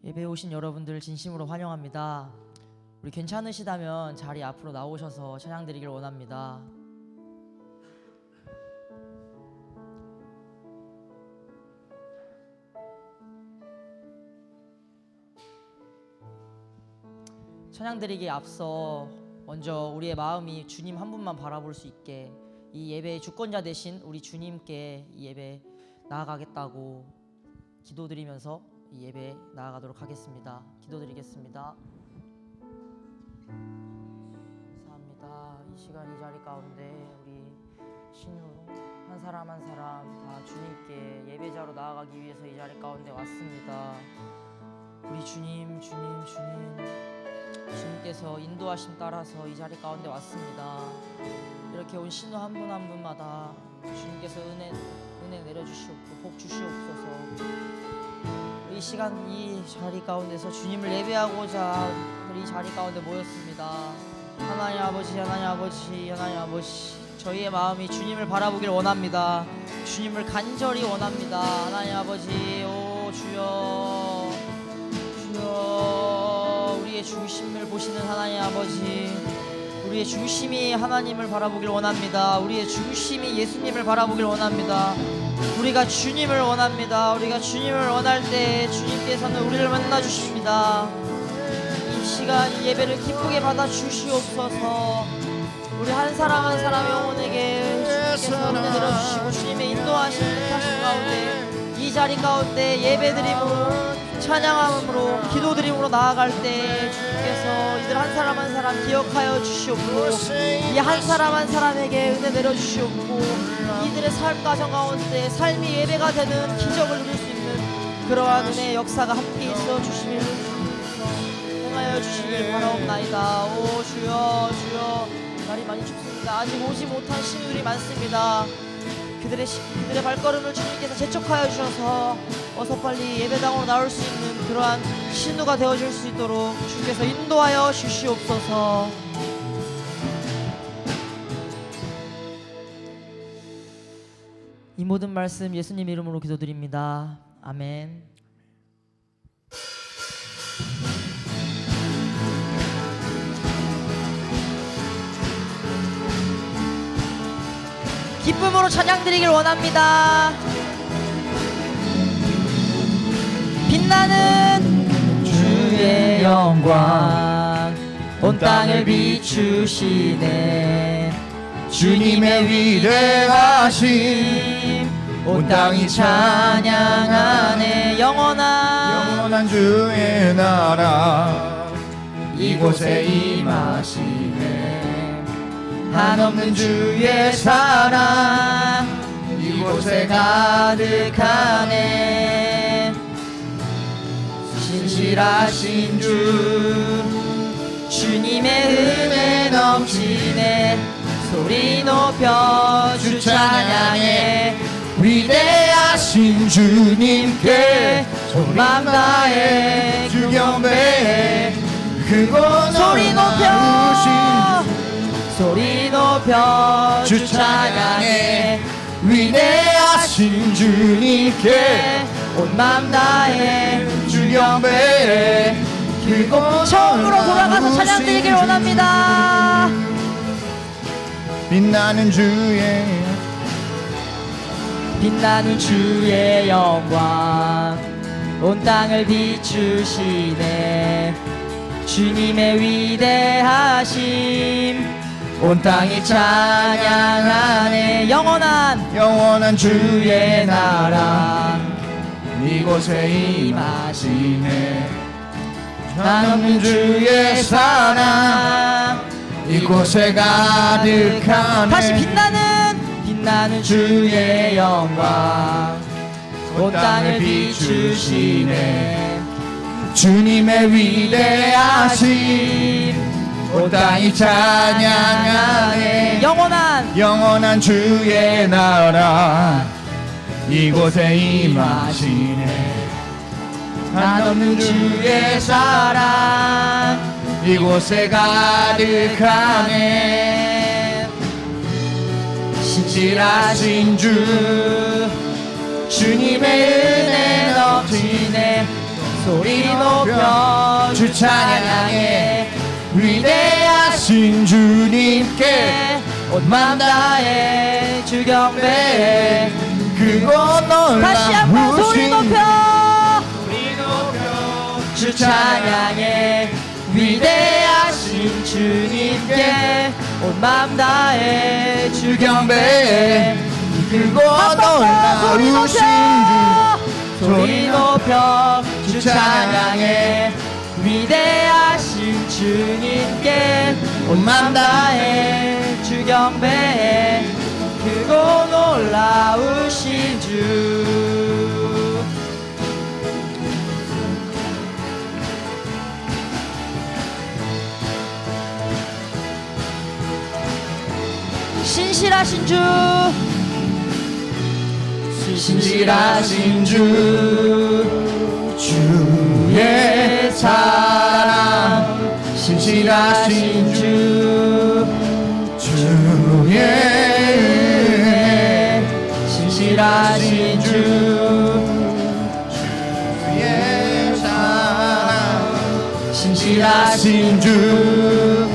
예배에 오신 여러분들 진심으로 환영합니다. 우리 괜찮으시다면 자리 앞으로 나오셔서 찬양 드리길 원합니다. 찬양 드리기에 앞서 먼저 우리의 마음이 주님 한 분만 바라볼 수 있게 이 예배의 주권자 되신 우리 주님께 이 예배 나아가겠다고 기도드리면서 이 예배 나아가도록 하겠습니다. 기도드리겠습니다. 감사합니다. 이 시간 이 자리 가운데 우리 신우 한 사람 한 사람 다 주님께 예배자로 나아가기 위해서 이 자리 가운데 왔습니다. 우리 주님께서 인도하심 따라서 이 자리 가운데 왔습니다. 이렇게 온 신우 한 분 한 분마다 주님께서 은혜 내려주시옵고 복 주시옵소서. 이 시간 이 자리 가운데서 주님을 예배하고자 우리 이 자리 가운데 모였습니다. 하나님 아버지, 저희의 마음이 주님을 바라보길 원합니다. 주님을 간절히 원합니다. 하나님 아버지, 오 주여, 우리의 중심을 보시는 하나님 아버지, 우리의 중심이 하나님을 바라보길 원합니다. 우리의 중심이 예수님을 바라보길 원합니다. 우리가 주님을 원합니다. 우리가 주님을 원할 때 주님께서는 우리를 만나 주십니다. 이 시간 이 예배를 기쁘게 받아 주시옵소서. 우리 한 사람 한 사람 영혼에게 주님께서 은혜 내려주시고 주님의 인도하심 뜻하신 가운데 이 자리 가운데 예배드림으로 찬양함으로 기도드림으로 나아갈 때 주님께서 이들 한 사람 한 사람 기억하여 주시옵고 이 한 사람 한 사람에게 은혜 내려주시옵고 이들의 삶 가정 가운데 삶이 예배가 되는 기적을 누릴 수 있는 그러한 은혜의 역사가 함께 있어 주시길 행하여 주시길 바라옵나이다. 오 주여, 날이 많이 춥습니다. 아직 오지 못한 신우들이 많습니다. 그들의 발걸음을 주님께서 재촉하여 주셔서 어서 빨리 예배당으로 나올 수 있는 그러한 신우가 되어줄 수 있도록 주께서 인도하여 주시옵소서. 이 모든 말씀 예수님 이름으로 기도드립니다. 아멘. 기쁨으로 찬양 드리길 원합니다. 빛나는 주의 영광 온 땅을 비추시네. 주님의 위대하심 온 땅이 찬양하네. 영원한 주의 나라 이곳에 임하시네. 한없는 주의 사랑 이곳에 가득하네. 신실하신 주 주님의 은혜 넘치네. 소리 높여 주 찬양해. 위대하신 주님께 맘 다해 주 경배해. 크고 소리 높여 소리 높여 주 찬양해. 위대하신 주님께 온 맘 다해 주 경배해. 크고 처음으로 돌아가서 찬양 드리길 원합니다. 빛나는 주의 영광 온 땅을 비추시네. 주님의 위대하심 온 땅이 찬양하네. 영원한 주의 나라 이곳에 임하시네. 한없는 주의 사랑 이곳에 가득하네. 다시 빛나는 주의 영광 온 땅을 비추시네. 주님의 위대하심 온 땅이 찬양하네. 영원한 주의 나라 이곳에 임하시네. 한없는 주의 사랑 이곳에 가득하네. 신실하신 주 주님의 은혜 넘치네. 소리 높여 주 찬양해 위대하신 주님께 온맘 다해 주 경배해 크고 다시 한번 소리 놀라우신 높여 주 찬양해 위대하신 주님께 온맘 다해 주 경배해 크고 소리 놀라우신 높여 주 소리 높여 주 찬양해 위대하신 주님께 온맘 다해 주 경배해 크고 놀라우신 주 신실하신 주 신실하신 주 주의 사랑 신실하신 주 주의 은혜 신실하신 주 주의 사랑 신실하신 주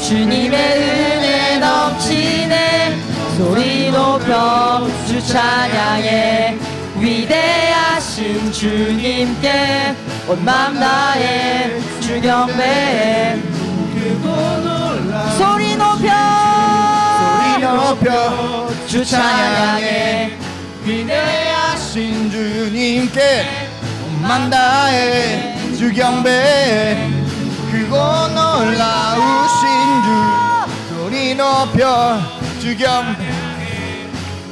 주님의 은혜 넘치네 소리 높여 주 찬양해 위대하신 주님께 온맘 다해 주 경배해 소리 높여 주 찬양해 위대하신 주님께 온맘 다해 주 경배해 크고 놀라우신 주 소리 높여 주 경배해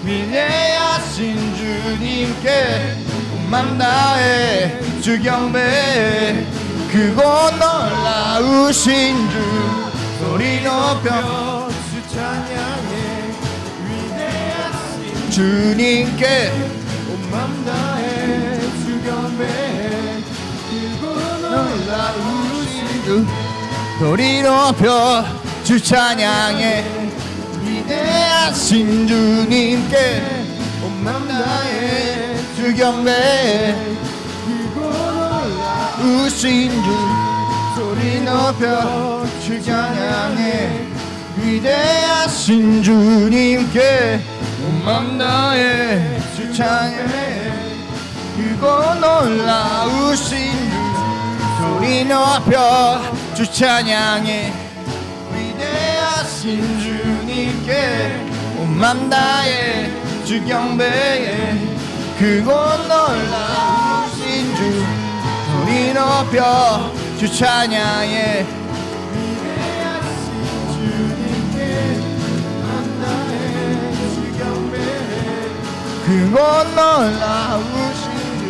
위대하신 주님께 온맘 다해 주 경배해 크고 놀라우신 주 소리 높여 주 찬양해 위대하신 주님께 온맘 다해 주 경배해 크고 놀라우신 주 소리 높여 주 찬양해 위대하신 주님께 온맘 다해 주 경배해 크고 놀라우신 주 소리 높여 주 찬양해 위대하신 주님께 온맘 다해 주 찬양해 크고 놀라우신 주 소리 높여 주 찬양해 위대하신 주님께 온맘 다해 주 경배해 크고 놀라우신 주 소리 높여 주 찬양해 위대하신 주님께 온맘 다해 주 경배해 크고 놀라우신 주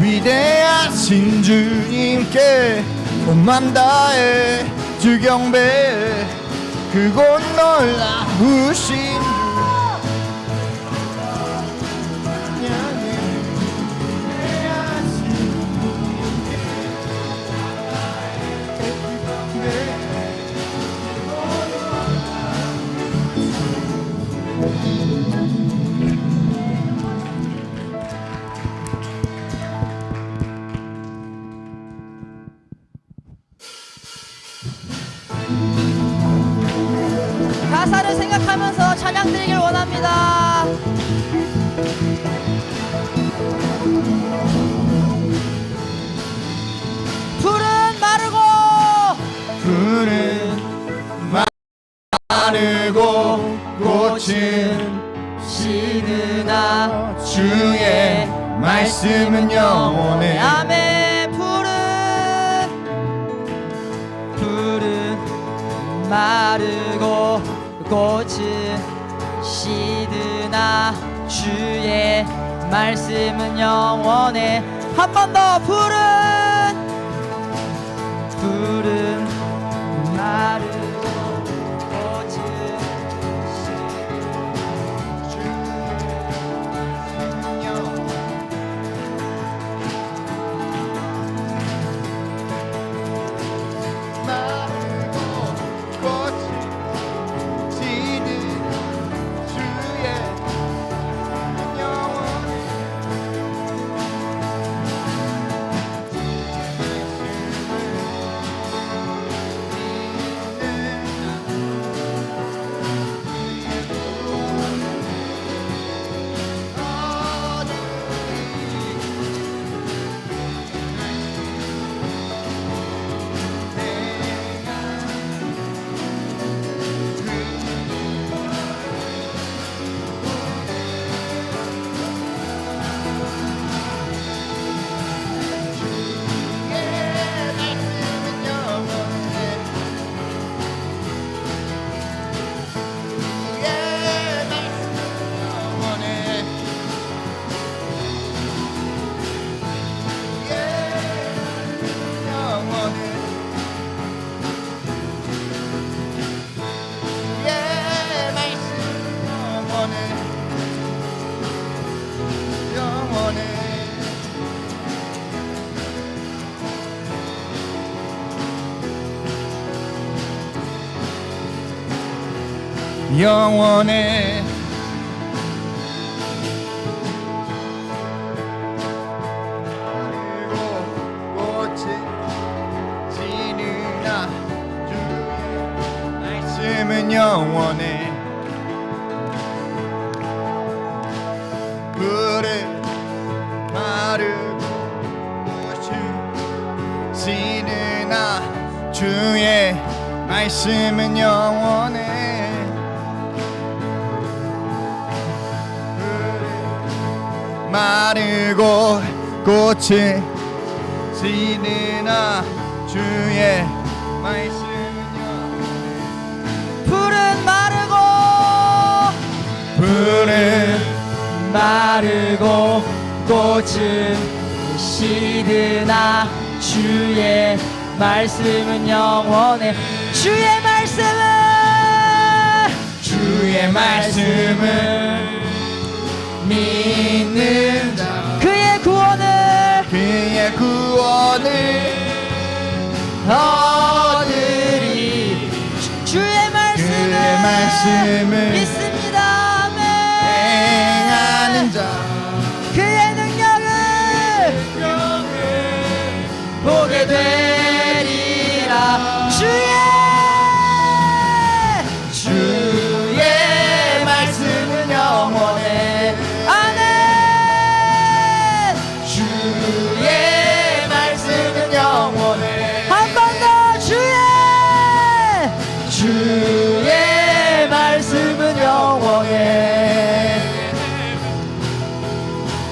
위대하신 주님께 온맘 다해 주 경배해 크고 놀라우신 주 가사를 생각하면서 찬양 드리길 원합니다. 풀은 마르고 풀은 마르고 꽃은 시드나 주의 말씀은 영원해 아멘. 풀은 마르고 꽃은 시드나 주의 말씀은 영원해. 한 번 더. 풀은 마르고 꽃은 영원해. 꽃이 지느라 주의 말씀은 영원해. 푸른 마르고 꽃이 지느라 주의 말씀은 영원해. 마르고 꽃이 지느나 주의 말씀은요. 푸른 마르고 푸른 마르고 꽃은 시드나 주의 말씀은 영원해. 주의 말씀은 믿는 자 그의 구원을 얻으리. 주의 말씀을 믿습니다. 아멘. 행하는 자 그의 능력을 보게 되리라. 주의 말씀은 영원해. 아멘. 주의 말씀은 영원해. 한 번 더 주의 말씀은 영원해.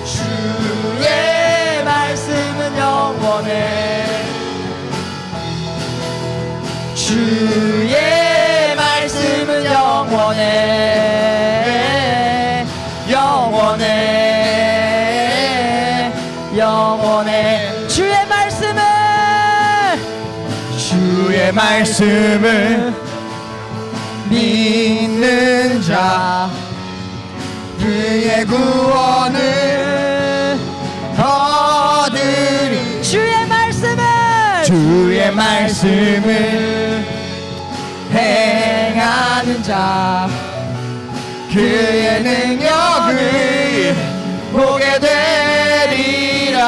주의 말씀은 영원해. 주의 말씀은 영원해. 영원해. 영원해. 주의 말씀을 믿는 자 그의 구원을 얻으리. 주의 말씀을 행하는 자 그의 능력을 보게 되리라.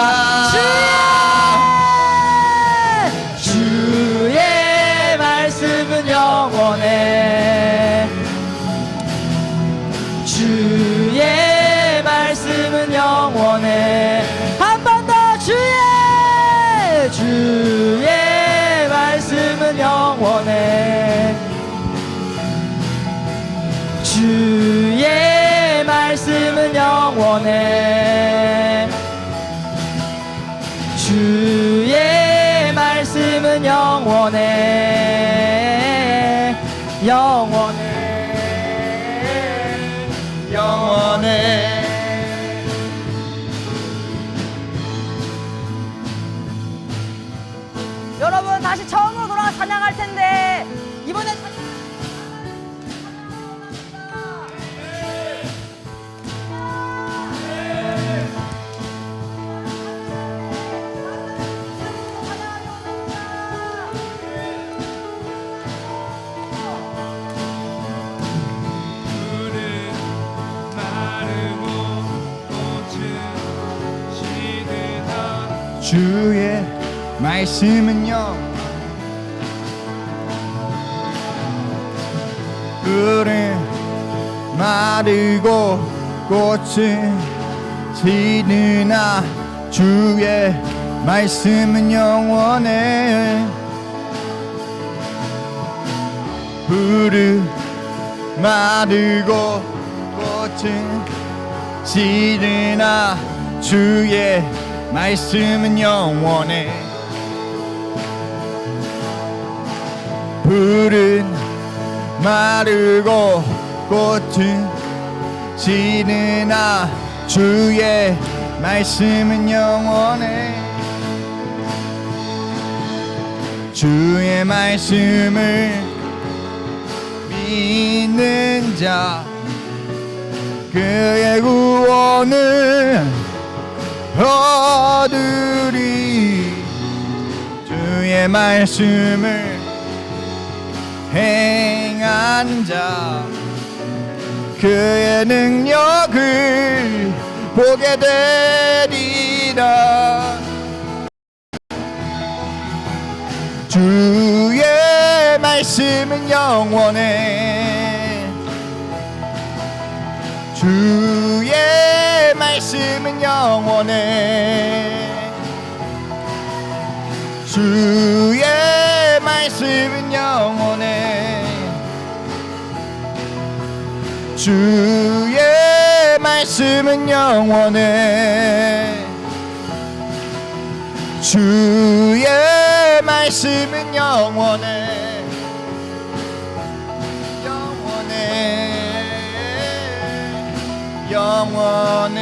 주의 말씀은 영원해. 주의 말씀은 영원해. 한 번 더 주의 말씀은 영원해. 주의 말씀은 영원해. 주의 말씀은 영원해. 영원해. 여러분 다시 처음으로 돌아가 찬양할 텐데 이번에 주의 말씀은요 푸른 마르고 꽃은 지느나 주의 말씀은 영원해. 푸른 마르고 꽃은 지느나 주의 말씀은 영원해. 푸른 마르고 꽃은 지느나 주의 말씀은 영원해. 주의 말씀을 믿는 자 그의 구원을 얻으리. 주의 말씀을 행한 자 그의 능력을 보게 되리라. 주의 말씀은 영원해. 주의 말씀은 영원해. 주의 말씀은 영원해. 주의 말씀은 영원해. 주의 말씀은 영원해. 영원해. 영원해.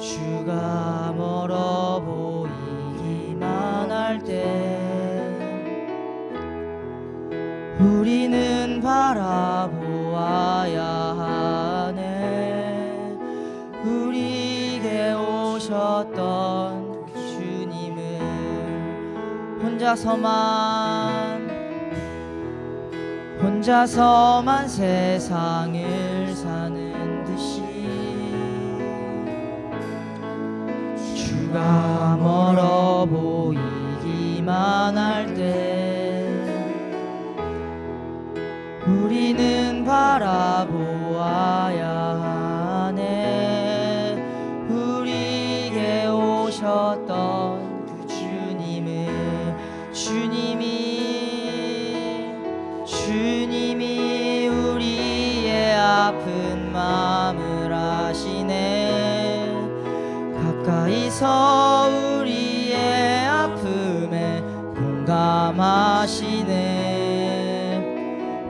주가 멀어 보이기만 할 때 우리는 바라보아야 하네. 우리에게 오셨던 그 주님을 혼자서만 세상을 사는 듯이 주가 멀어 보이기만 할 때 우리는 바라보아야 하네. 우리에게 오셨던 그 주님이 우리의 아픈 마음을 아시네. 가까이서 우리의 아픔에 공감하시네.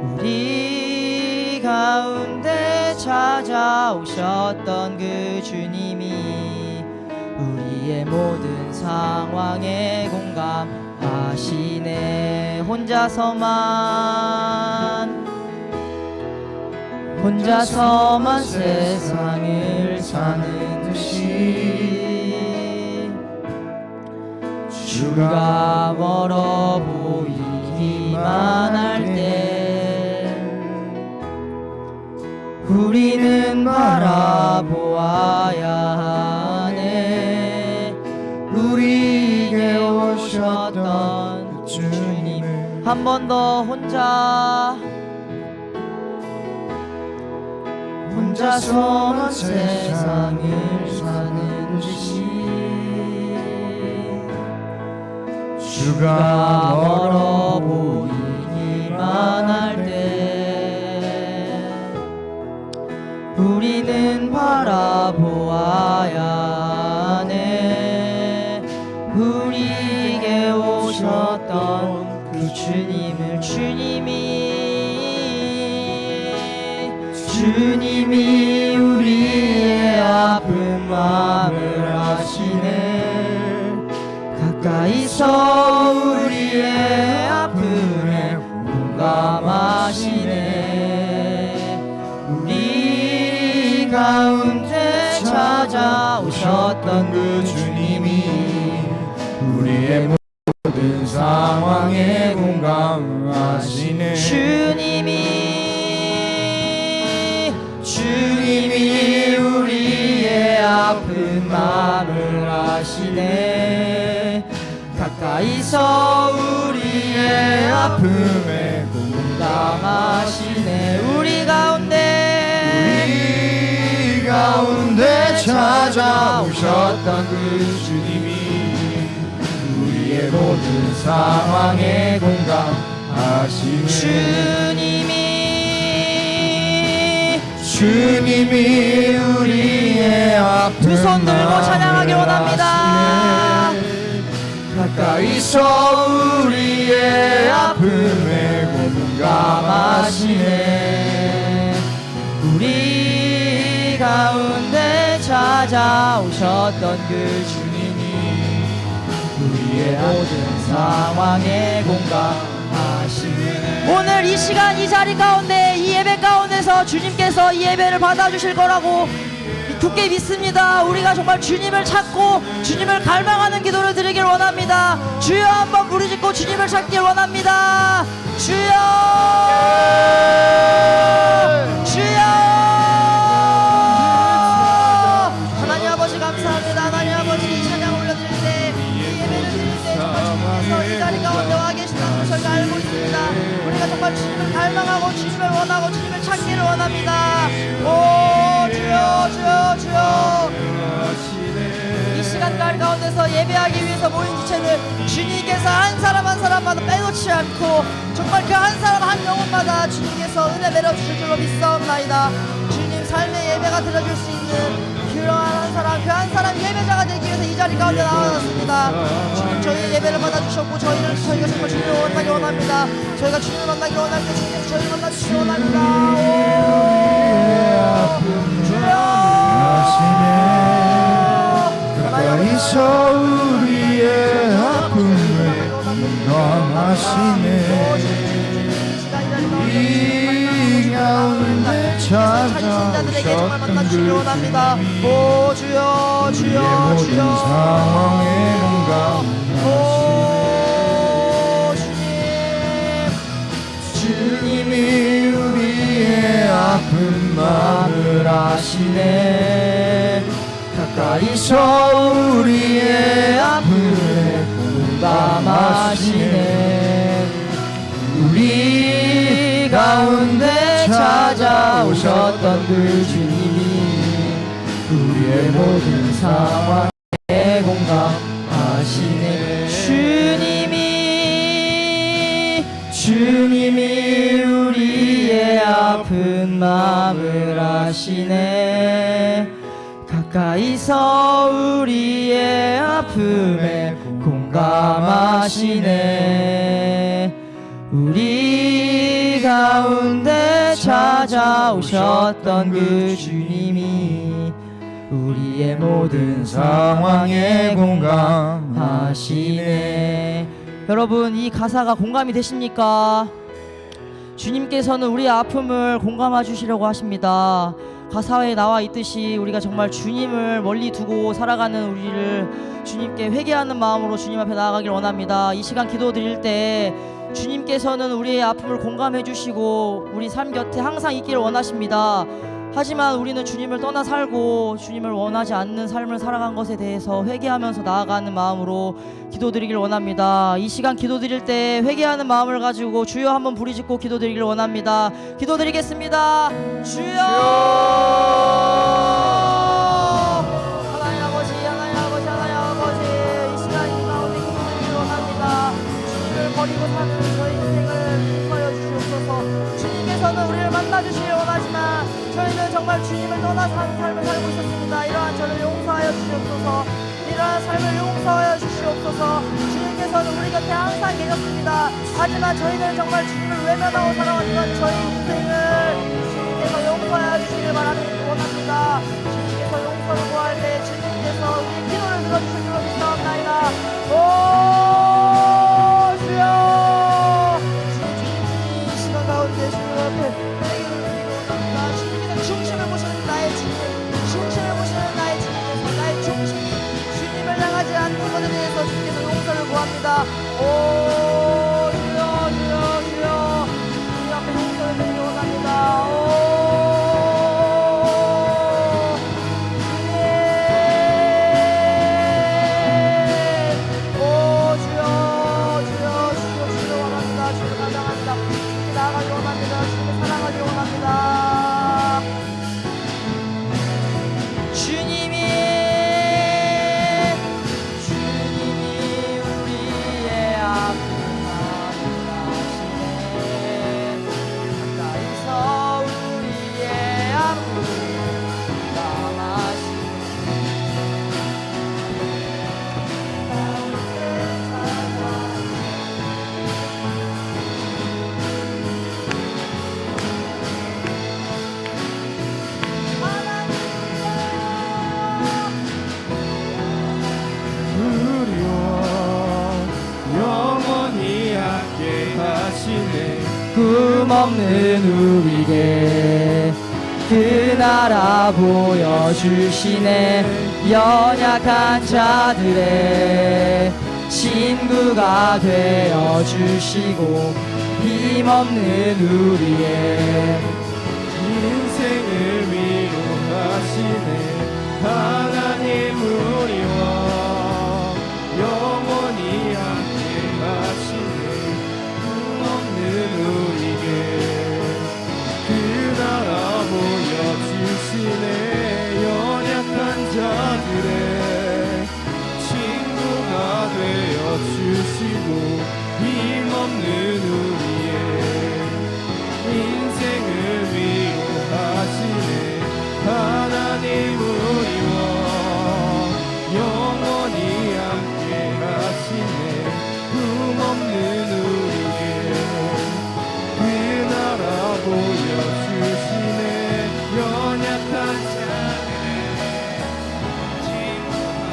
우리 가운데 찾아오셨던 그 주님이 우리의 모든 상황에 공감하시네. 혼자서만 세상을 사는 듯이 주가 멀어 보이기만 할 때 우리는 바라보아야 하네. 우리에게 오셨던 주님. 한 번 더 혼자서만 세상을 사는 듯이 주가 멀어 보이기만 할 때 우리는 바라보아야 하네. 우리에게 오셨던 그 주님이 우리의 아픈 마음을 아시네. 가까이서 우리의 아픔에 공감하시네. 우리 가운데 찾아오셨던 그 주님이 우리의 모든 상황에 공감하시네. 주님이 우리의 아픈 마음을 아시네. 가까이서 우리의 아픔에 공감하시네. 우리 가운데 찾아오셨던 그 주님이 우리의 모든 상황에 공감하시네. 주님이 우리의 아픈 두 손 들고 찬양하기 원합니다. 가까이 가까이서 우리의 아픔에 공감하시네. 우리 가운데 찾아오셨던 그 주님이 우리의 모든 상황에 공감하시네. 오늘 이 시간 이 자리 가운데 이 예배 가운데서 주님께서 이 예배를 받아주실 거라고 굳게 믿습니다. 우리가 정말 주님을 찾고 주님을 갈망하는 기도를 드리길 원합니다. 주여 한번 부르짖고 주님을 찾길 원합니다. 주여 주여. 하나님 아버지 감사합니다. 하나님 아버지 이 찬양 올려드릴 때 이 예배를 드릴 때 정말 주님께서 이 자리 가운데 와 계시다는 걸 저희가 알고 있습니다. 우리가 정말 주님을 갈망하고 주님을 원하고 주님을 찾기를 원합니다. 오 주여 주여 주여. 이 시간 가운데서 예배하기 위해서 모인 지체들 주님께서 한 사람 한 사람마다 빼놓지 않고 정말 그 한 사람 한 영혼마다 주님께서 은혜 내려주실 줄로 믿사옵나이다. 주님 삶의 예배가 드려줄 수 있는 그러한 한 사람 그 한 사람 예배자가 되기 위해서 이 자리 가운데 나와놨습니다. 주님 저희의 예배를 받아주셨고 저희가 정말 주님을 만나기 원합니다. 저희가 주님을 만나기 원할 때 주님께서 저희를 만나주시기 원합니다. 가까이서 우리의 아픔에 공감하시네. 이 가운데 찾아오셨던 그 주님 오 주여 주여 모든 주여. 상황에 공감하시네. 오 주님 주님이 우리의 아픈 마음을 아시네. 가까이서 우리의 아픔에 공감하시네. 우리 가운데 찾아오셨던 그 주님이 우리의 모든 상황에 공감하시네. 주님이 우리의 아픈 마음을 아시네. 가까이서 우리의 아픔에 공감하시네. 우리 가운데 찾아오셨던 그 주님이 우리의 모든 상황에 공감하시네. 여러분 이 가사가 공감이 되십니까? 주님께서는 우리의 아픔을 공감해 주시려고 하십니다. 가사에 나와 있듯이 우리가 정말 주님을 멀리 두고 살아가는 우리를 주님께 회개하는 마음으로 주님 앞에 나아가길 원합니다. 이 시간 기도 드릴 때 주님께서는 우리의 아픔을 공감해 주시고 우리 삶 곁에 항상 있기를 원하십니다. 하지만 우리는 주님을 떠나 살고 주님을 원하지 않는 삶을 살아간 것에 대해서 회개하면서 나아가는 마음으로 기도드리길 원합니다. 이 시간 기도드릴 때 회개하는 마음을 가지고 주여 한번 부르짖고 기도드리길 원합니다. 기도드리겠습니다. 주여. 하나님 아버지 하나님 아버지 하나님 아버지 이 시간 이 가운데 기도드리길 원합니다. 주님을 버리고 사는 저희 인생을 용서하여 주시옵소서. 주님께서는 우리를 만나주시길 원하지만 저희는 정말 주님을 떠나 사는 삶을 살고 있었습니다. 이러한 저를 용서하여 주시옵소서. 이러한 삶을 용서하여 주시옵소서. 주님께서는 우리 곁에 항상 계셨습니다. 하지만 저희는 정말 주님을 외면하고 살아왔던 저희 인생을 주님께서 용서하여 주시길 원합니다. 주님께서 용서를 구할 때 주님께서 우리의 기도를 들어주실 줄로 믿사옵나이다. 오 주여 주님 이 시간 가운데 주님 앞에 중심을 보시는 나의 주님, 중심을 보시는 나의 주님께서 나의 중심이 주님을 향하지 않는 것에 대해서 주님께서 용서를 구합니다. 오 주여 주여 주여 주님 앞에 용서를 드리기 원합니다. 오 주님 오 주여 주여 주여 주여 원합니다. 주님 감사합니다. 주님 나아가기 원합니다. 주님 사랑하기 원합니다. 주님이 우리의 아픈 마음을 아시네. 가까이서 우리의 아픔을 감아시네. 가운데 힘없는 우리에게 그 나라 보여주시네. 연약한 자들의 친구가 되어주시고 힘없는 우리의 인생을 위로하시네. 하나님 우리와 영원히 함께 하시네. 힘없는 우리에게 그 나라 보여주시네. 연약한 자들의 친구가 되어주시고 힘없는 우리의 인생을 위로하시네. 하나님 우리와 영원히 함께 하시네. 흠없는 우리에게 그 나라 보여주시네. 연약한 자들의 친구가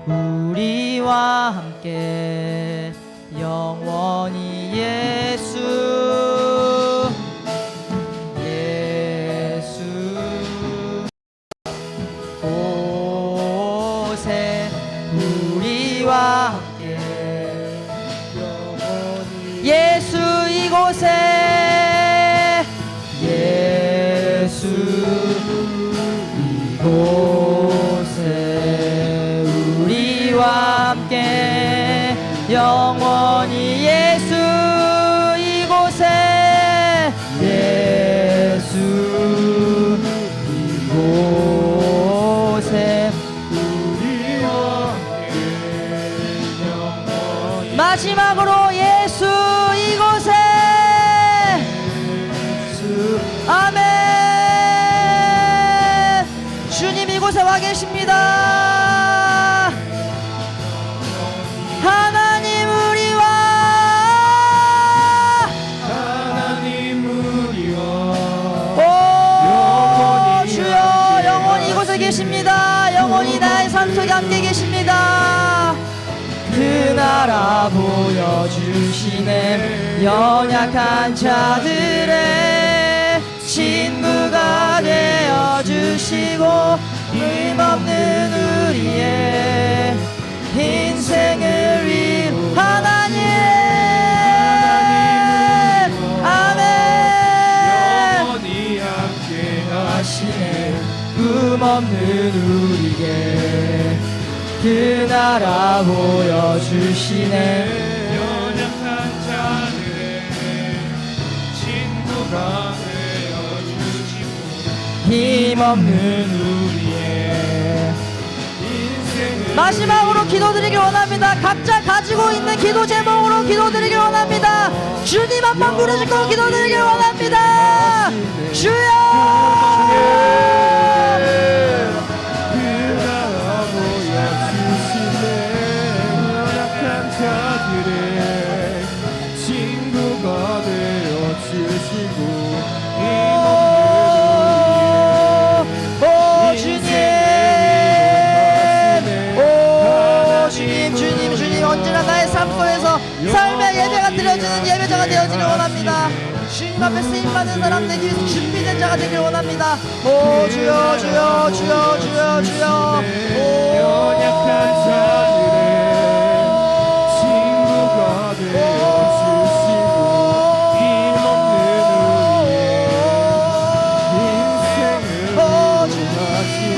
우리와 함께 영원히 예수 곳에 우리와 함께 영원히 예수 이곳에 예수 이곳에 우리와 함께 영원히 예수 이곳에 예수 이곳에 우리와 함께 영원히 마지막으로 예수 이곳에 아멘. 주님 이곳에 와 계십니다. 하나님 우리와 오 주여 영원히 이곳에 계십니다. 영원히 나의 삶 속에 함께 계십니다. 그 나라 보여주시네. 연약한 자들의 친구가 되어주시고 힘없는 우리의 인생을 위해 하나님 다 보여주시네. 연약한 자들의 친구가 되어주시고 힘없는 우리의 마지막으로 기도드리길 원합니다. 각자 가지고 있는 기도 제목으로 기도드리길 원합니다. 주님 한번 부르시고 기도드리길 원합니다. 주여! 그가 보여주시네. 연약한 자들의 친구가 되어주시고 주님 언제나 나의 삶 속에서 삶의 예배가 드려지는 예배자가 되어지길 원합니다. 주님 앞에 쓰임받는 사람 되기 위해서 준비된 자가 되길 원합니다. 오 주여 주여 주여 주여 주여. 연약한 자들의 친구가 되어주시고 힘없는 우리의 인생을 위로하시네.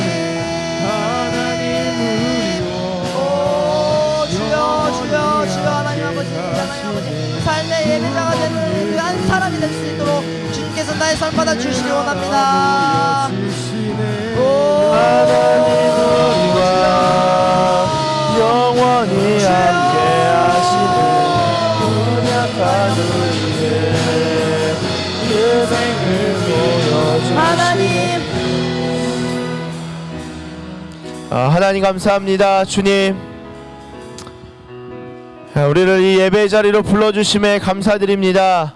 하나님 삶의 예배자가 되는 그 한 사람이 될 수 있도록 주님께서 나의 삶 받아 주시기 원합니다. 하나님 우리와 영원히 함께 하시는 연약한 우리의 인생을 보여주시네. 하나님 감사합니다. 주님 우리를 이 예배 자리로 불러주심에 감사드립니다.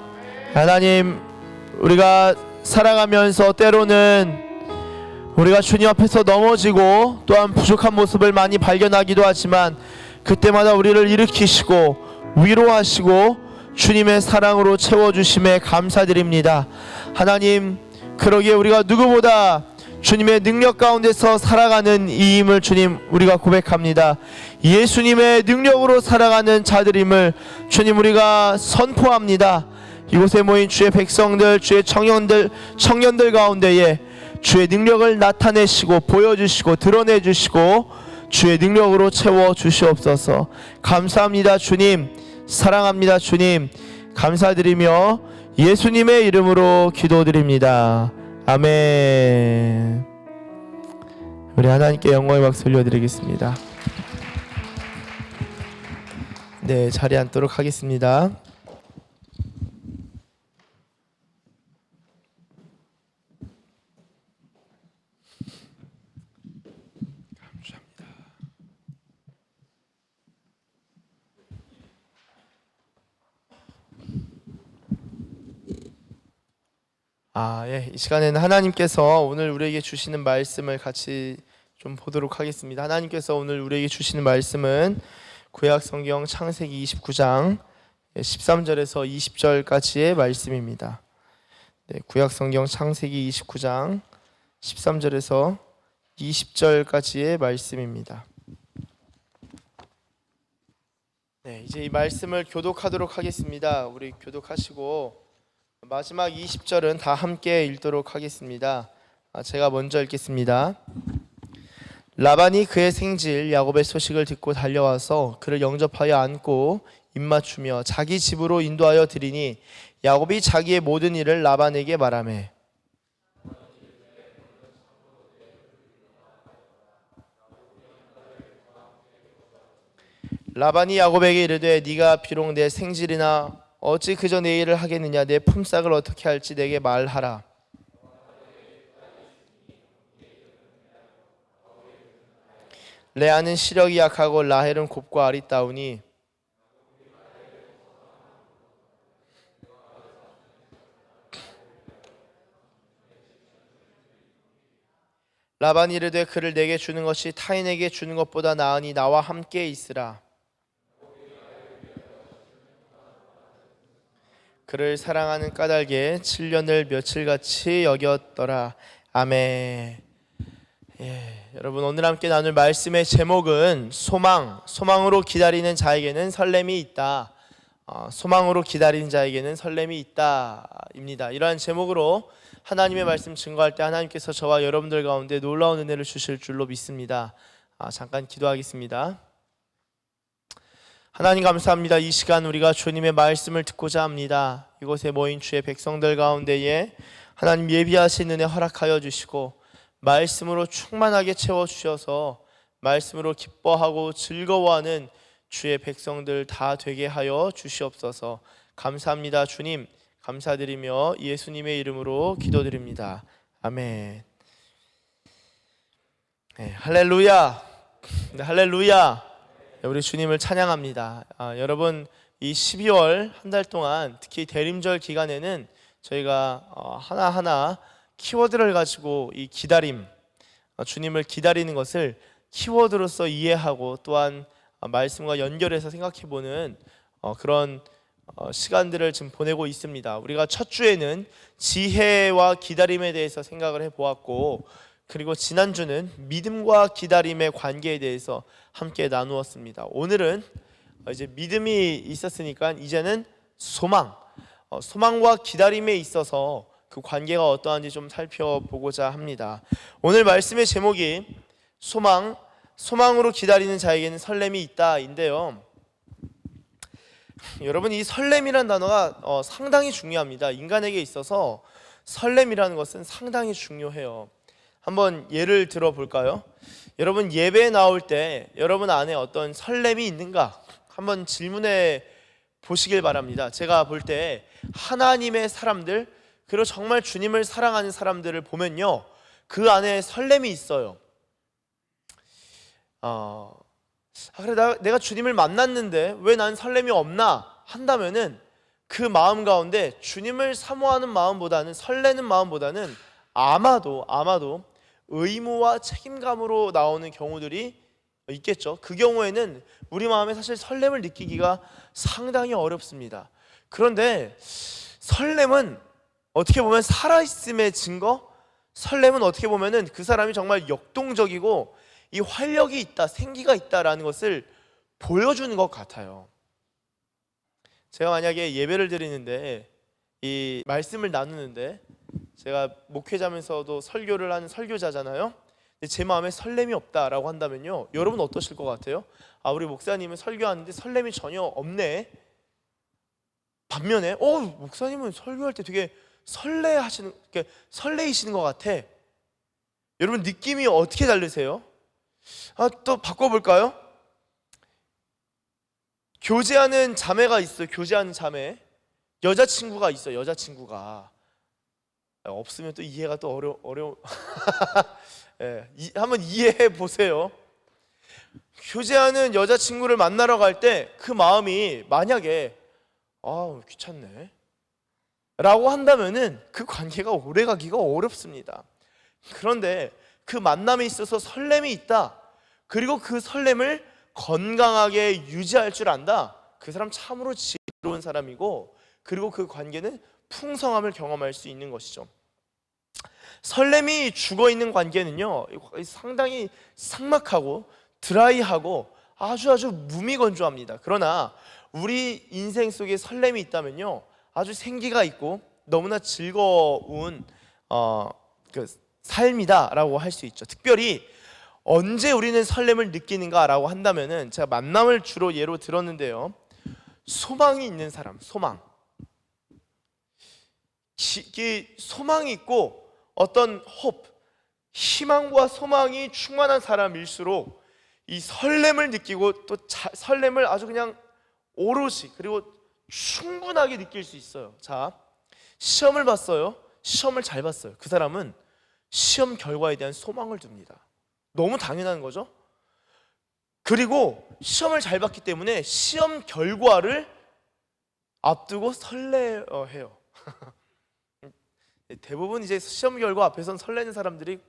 하나님 우리가 살아가면서 때로는 우리가 주님 앞에서 넘어지고 또한 부족한 모습을 많이 발견하기도 하지만 그때마다 우리를 일으키시고 위로하시고 주님의 사랑으로 채워주심에 감사드립니다. 하나님 그러기에 우리가 누구보다 주님의 능력 가운데서 살아가는 이임을 주님 우리가 고백합니다. 예수님의 능력으로 살아가는 자들임을 주님 우리가 선포합니다. 이곳에 모인 주의 백성들, 주의 청년들 가운데에 주의 능력을 나타내시고 보여주시고 드러내주시고 주의 능력으로 채워주시옵소서. 감사합니다 주님. 사랑합니다 주님. 감사드리며 예수님의 이름으로 기도드립니다. 아멘. 우리 하나님께 영광의 박수 올려드리겠습니다. 네, 자리에 앉도록 하겠습니다. 이 시간에는 하나님께서 오늘 우리에게 주시는 말씀을 같이 좀 보도록 하겠습니다. 하나님께서 오늘 우리에게 주시는 말씀은 구약 성경 창세기 29장 13절에서 20절까지의 말씀입니다. 네, 구약 성경 창세기 29장 13절에서 20절까지의 말씀입니다. 네, 이제 이 말씀을 교독하도록 하겠습니다. 우리 교독하시고 마지막 20절은 다 함께 읽도록 하겠습니다. 제가 먼저 읽겠습니다. 라반이 그의 생질 야곱의 소식을 듣고 달려와서 그를 영접하여 안고 입맞추며 자기 집으로 인도하여 드리니 야곱이 자기의 모든 일을 라반에게 말하매 라반이 야곱에게 이르되 네가 비록 내 생질이나 어찌 그저 내 일을 하겠느냐. 내 품삯을 어떻게 할지 내게 말하라. 레아는 시력이 약하고 라헬은 곱고 아리따우니 라반이 이르되 그를 내게 주는 것이 타인에게 주는 것보다 나으니 나와 함께 있으라. 그를 사랑하는 까닭에 7년을 며칠같이 여겼더라. 아멘. 여러분 오늘 함께 나눌 말씀의 제목은 소망으로 기다리는 자에게는 설렘이 있다. 소망으로 기다리는 자에게는 설렘이 있다 입니다. 이러한 제목으로 하나님의 말씀 증거할 때 하나님께서 저와 여러분들 가운데 놀라운 은혜를 주실 줄로 믿습니다. 잠깐 기도하겠습니다. 하나님 감사합니다. 이 시간 우리가 주님의 말씀을 듣고자 합니다. 이곳에 모인 주의 백성들 가운데에 하나님 예비하신 은혜 허락하여 주시고 말씀으로 충만하게 채워주셔서 말씀으로 기뻐하고 즐거워하는 주의 백성들 다 되게 하여 주시옵소서. 감사합니다. 주님 감사드리며 예수님의 이름으로 기도드립니다. 아멘. 네, 할렐루야. 네, 할렐루야. 우리 주님을 찬양합니다. 여러분 이 12월 한 달 동안 특히 대림절 기간에는 저희가 하나하나 키워드를 가지고 이 기다림, 주님을 기다리는 것을 키워드로서 이해하고 또한 말씀과 연결해서 생각해보는 그런 시간들을 지금 보내고 있습니다. 우리가 첫 주에는 지혜와 기다림에 대해서 생각을 해보았고, 그리고 지난주는 믿음과 기다림의 관계에 대해서 함께 나누었습니다. 오늘은 이제 믿음이 있었으니까 이제는 소망과 기다림에 있어서 그 관계가 어떠한지 좀 살펴보고자 합니다. 오늘 말씀의 제목이 소망으로 기다리는 자에게는 설렘이 있다인데요. 여러분 이 설렘이라는 단어가 상당히 중요합니다. 인간에게 있어서 설렘이라는 것은 상당히 중요해요. 한번 예를 들어 볼까요? 여러분 예배에 나올 때 여러분 안에 어떤 설렘이 있는가? 한번 질문해 보시길 바랍니다. 제가 볼 때 하나님의 사람들, 그리고 정말 주님을 사랑하는 사람들을 보면요, 그 안에 설렘이 있어요. 그래 내가 주님을 만났는데 왜 난 설렘이 없나 한다면은 그 마음 가운데 주님을 사모하는 마음보다는, 설레는 마음보다는 아마도 의무와 책임감으로 나오는 경우들이 있겠죠. 그 경우에는 우리 마음에 사실 설렘을 느끼기가 상당히 어렵습니다. 그런데 설렘은 어떻게 보면 살아있음의 증거, 설렘은 어떻게 보면은 그 사람이 정말 역동적이고 이 활력이 있다, 생기가 있다라는 것을 보여주는 것 같아요. 제가 만약에 예배를 드리는데 이 말씀을 나누는데, 제가 목회자면서도 설교를 하는 설교자잖아요. 근데 제 마음에 설렘이 없다라고 한다면요, 여러분 어떠실 것 같아요? 우리 목사님은 설교하는데 설렘이 전혀 없네. 반면에 목사님은 설교할 때 되게 설레이시는 것 같아. 여러분 느낌이 어떻게 다르세요? 또 바꿔볼까요? 교제하는 자매가 있어요. 교제하는 자매, 여자친구가 있어요. 여자친구가 없으면 또 이해가 또 어려워. 예, 한번 이해해 보세요. 교제하는 여자친구를 만나러 갈 때 그 마음이 만약에 귀찮네 라고 한다면은 그 관계가 오래 가기가 어렵습니다. 그런데 그 만남에 있어서 설렘이 있다, 그리고 그 설렘을 건강하게 유지할 줄 안다, 그 사람 참으로 지혜로운 사람이고, 그리고 그 관계는 풍성함을 경험할 수 있는 것이죠. 설렘이 죽어있는 관계는요, 상당히 삭막하고 드라이하고 아주 무미건조합니다. 그러나 우리 인생 속에 설렘이 있다면요, 아주 생기가 있고 너무나 즐거운 그 삶이다라고 할 수 있죠. 특별히 언제 우리는 설렘을 느끼는가라고 한다면은, 제가 만남을 주로 예로 들었는데요, 소망이 있는 사람, 소망이 있고 어떤 희망과 소망이 충만한 사람일수록 이 설렘을 느끼고 또 설렘을 아주 그냥 오롯이 그리고 충분하게 느낄 수 있어요. 자, 시험을 봤어요. 시험을 잘 봤어요. 그 사람은 시험 결과에 대한 소망을 둡니다. 너무 당연한 거죠. 그리고 시험을 잘 봤기 때문에 시험 결과를 앞두고 설레해요. 대부분 이제 시험 결과 앞에서는 설레는 사람들이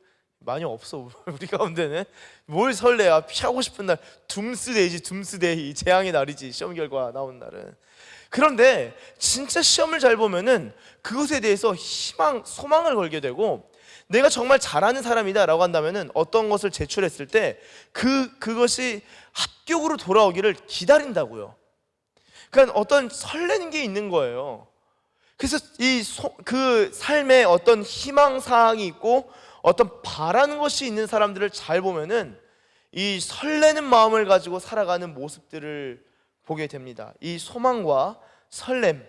많이 없어. 우리 가운데는 뭘 설레야, 피하고 싶은 날, 둠스데이, 재앙의 날이지, 시험 결과 나온 날은. 그런데 진짜 시험을 잘 보면은 그것에 대해서 소망을 걸게 되고, 내가 정말 잘하는 사람이다 라고 한다면은 어떤 것을 제출했을 때 그것이 합격으로 돌아오기를 기다린다고요. 그러니까 어떤 설레는 게 있는 거예요. 그래서 그 삶에 어떤 희망사항이 있고 어떤 바라는 것이 있는 사람들을 잘 보면은 이 설레는 마음을 가지고 살아가는 모습들을 보게 됩니다. 이 소망과 설렘,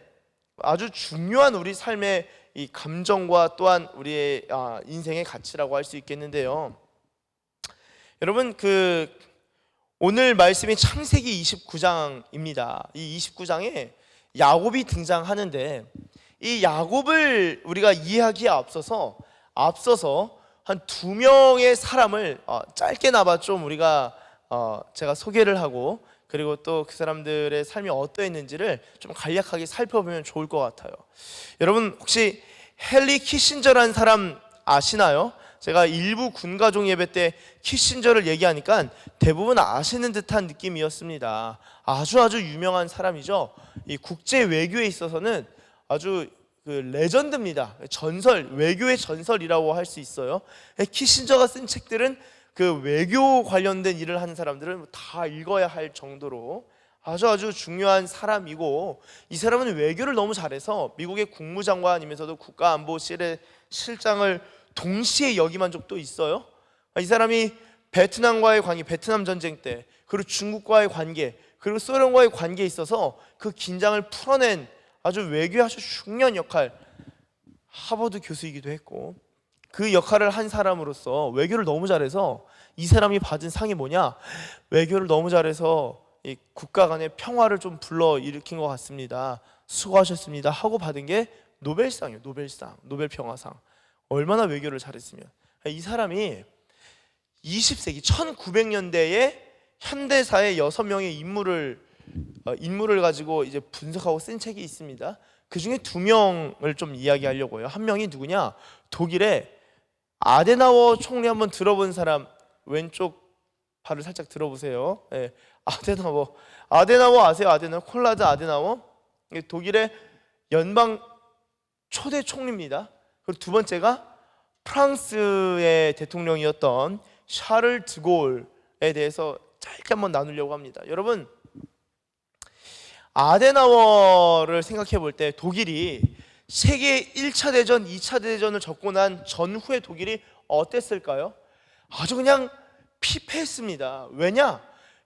아주 중요한 우리 삶의 이 감정과 또한 우리의 인생의 가치라고 할 수 있겠는데요. 여러분, 오늘 말씀이 창세기 29장입니다. 이 29장에 야곱이 등장하는데, 이 야곱을 우리가 이해하기에 앞서서 한 2명의 사람을 짧게나마 좀 우리가 제가 소개를 하고, 그리고 또 그 사람들의 삶이 어떠했는지를 좀 간략하게 살펴보면 좋을 것 같아요. 여러분, 혹시 헨리 키신저라는 사람 아시나요? 제가 일부 군가족 예배 때 키신저를 얘기하니까 대부분 아시는 듯한 느낌이었습니다. 아주 유명한 사람이죠. 이 국제 외교에 있어서는 아주 레전드입니다. 전설, 외교의 전설이라고 할 수 있어요. 키신저가 쓴 책들은 그 외교 관련된 일을 하는 사람들은 다 읽어야 할 정도로 아주 중요한 사람이고, 이 사람은 외교를 너무 잘해서 미국의 국무장관이면서도 국가안보실의 실장을 동시에 역임한 적도 있어요. 이 사람이 베트남과의 관계, 베트남 전쟁 때, 그리고 중국과의 관계, 그리고 소련과의 관계에 있어서 그 긴장을 풀어낸 외교에 아주 중요한 역할, 하버드 교수이기도 했고, 그 역할을 한 사람으로서 외교를 너무 잘해서 이 사람이 받은 상이 뭐냐? 외교를 너무 잘해서 이 국가 간의 평화를 좀 불러일으킨 것 같습니다. 수고하셨습니다 하고 받은 게 노벨상이에요. 노벨상, 노벨평화상. 얼마나 외교를 잘했으면. 이 사람이 20세기 1900년대에 현대사의 6명의 인물을 가지고 이제 분석하고 쓴 책이 있습니다. 그 중에 2명을 좀 이야기하려고 해요. 한 명이 누구냐? 독일의 아데나워 총리. 한번 들어본 사람 왼쪽 발을 살짝 들어보세요. 네, 아데나워 아세요? 아데나워, 콜라드 아데나워. 독일의 연방 초대 총리입니다. 그리고 두 번째가 프랑스의 대통령이었던 샤를 드골에 대해서 짧게 한번 나누려고 합니다. 여러분, 아데나워를 생각해 볼 때 독일이 세계 1차 대전, 2차 대전을 겪고 난 전후의 독일이 어땠을까요? 아주 그냥 피폐했습니다. 왜냐?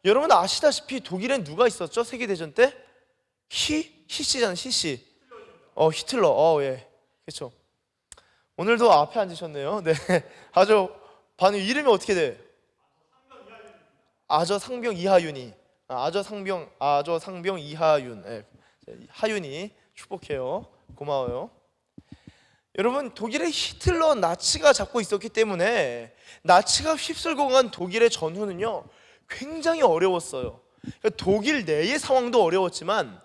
여러분 아시다시피 독일엔 누가 있었죠? 세계대전 때? 히씨잖아요. 히씨. 히틀러. 예. 그렇죠. 오늘도 앞에 앉으셨네요. 네. 반응 이름이 어떻게 돼? 아저상병 이하윤이. 아저상병 이하윤. 예. 하윤이 축복해요. 고마워요. 여러분, 독일의 히틀러 나치가 잡고 있었기 때문에 나치가 휩쓸고 간 독일의 전후는요 굉장히 어려웠어요. 그러니까 독일 내의 상황도 어려웠지만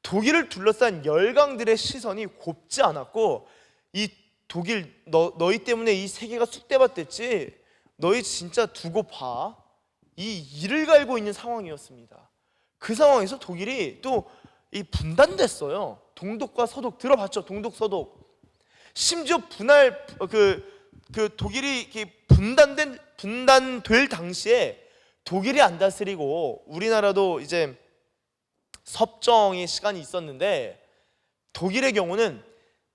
독일을 둘러싼 열강들의 시선이 곱지 않았고, 이 독일 너희 때문에 이 세계가 쑥대밭 됐지, 너희 진짜 두고 봐, 이 이를 갈고 있는 상황이었습니다. 그 상황에서 독일이 또 이 분단됐어요. 동독과 서독 들어봤죠? 동독 서독. 심지어 독일이 분단될 당시에 독일이 안 다스리고 우리나라도 이제 섭정의 시간이 있었는데, 독일의 경우는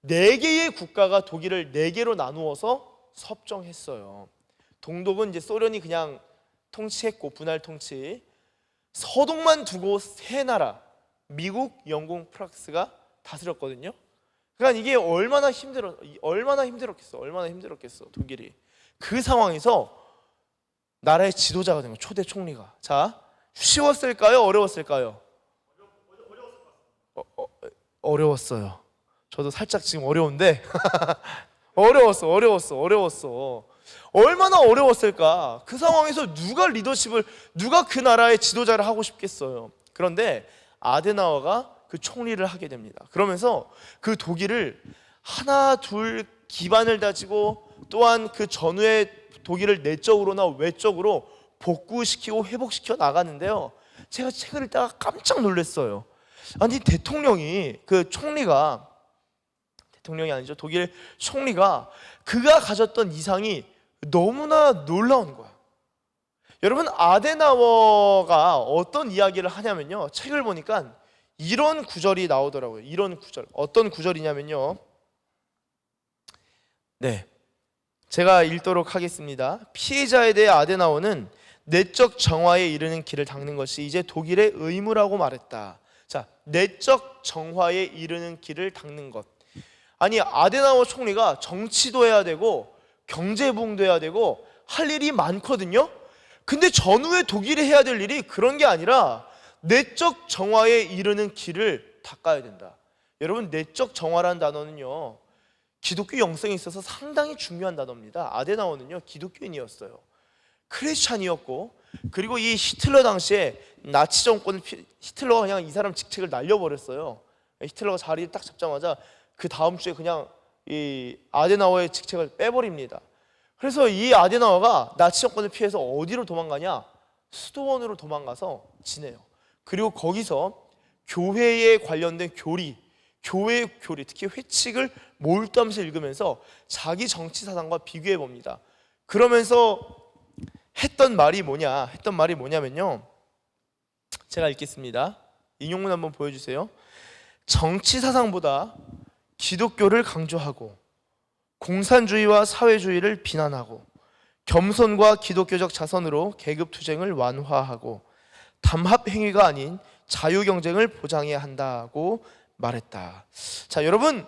4개의 국가가 독일을 4개로 나누어서 섭정했어요. 동독은 이제 소련이 그냥 통치했고 분할 통치, 서독만 두고 3나라 미국, 영국, 프랑스가 다스렸거든요. 그러니까 이게 얼마나 힘들었겠어 독일이. 그 상황에서 나라의 지도자가 된 거예요. 초대 총리가. 자, 쉬웠을까요? 어려웠을까요? 어려웠어요. 저도 살짝 지금 어려운데 어려웠어. 얼마나 어려웠을까? 그 상황에서 누가 그 나라의 지도자를 하고 싶겠어요. 그런데 아데나워가 그 총리를 하게 됩니다. 그러면서 그 독일을 하나 둘 기반을 다지고, 또한 그 전후의 독일을 내적으로나 외적으로 복구시키고 회복시켜 나가는데요, 제가 책을 읽다가 깜짝 놀랐어요. 아니, 대통령이 독일 총리가 그가 가졌던 이상이 너무나 놀라운 거야. 여러분, 아데나워가 어떤 이야기를 하냐면요, 책을 보니까 이런 구절이 나오더라고요. 이런 구절. 어떤 구절이냐면요, 네, 제가 읽도록 하겠습니다. 피해자에 대해 아데나워는 내적 정화에 이르는 길을 닦는 것이 이제 독일의 의무라고 말했다. 자, 내적 정화에 이르는 길을 닦는 것. 아니, 아데나워 총리가 정치도 해야 되고 경제 부흥도 해야 되고 할 일이 많거든요. 근데 전후에 독일이 해야 될 일이 그런 게 아니라 내적 정화에 이르는 길을 닦아야 된다. 여러분, 내적 정화라는 단어는요, 기독교 영성에 있어서 상당히 중요한 단어입니다. 아데나워는요, 기독교인이었어요. 크리스찬이었고, 그리고 이 히틀러 당시에 나치 정권을 히틀러가 그냥 이 사람 직책을 날려버렸어요. 히틀러가 자리를 딱 잡자마자 그 다음 주에 그냥 이 아데나워의 직책을 빼버립니다. 그래서 이 아데나워가 나치 정권을 피해서 어디로 도망가냐? 수도원으로 도망가서 지내요. 그리고 거기서 교회에 관련된 교회의 교리, 특히 회칙을 몰두하면서 읽으면서 자기 정치 사상과 비교해 봅니다. 그러면서 했던 말이 뭐냐면요, 제가 읽겠습니다. 인용문 한번 보여주세요. 정치 사상보다 기독교를 강조하고 공산주의와 사회주의를 비난하고 겸손과 기독교적 자선으로 계급투쟁을 완화하고 담합 행위가 아닌 자유경쟁을 보장해야 한다고 말했다. 자, 여러분,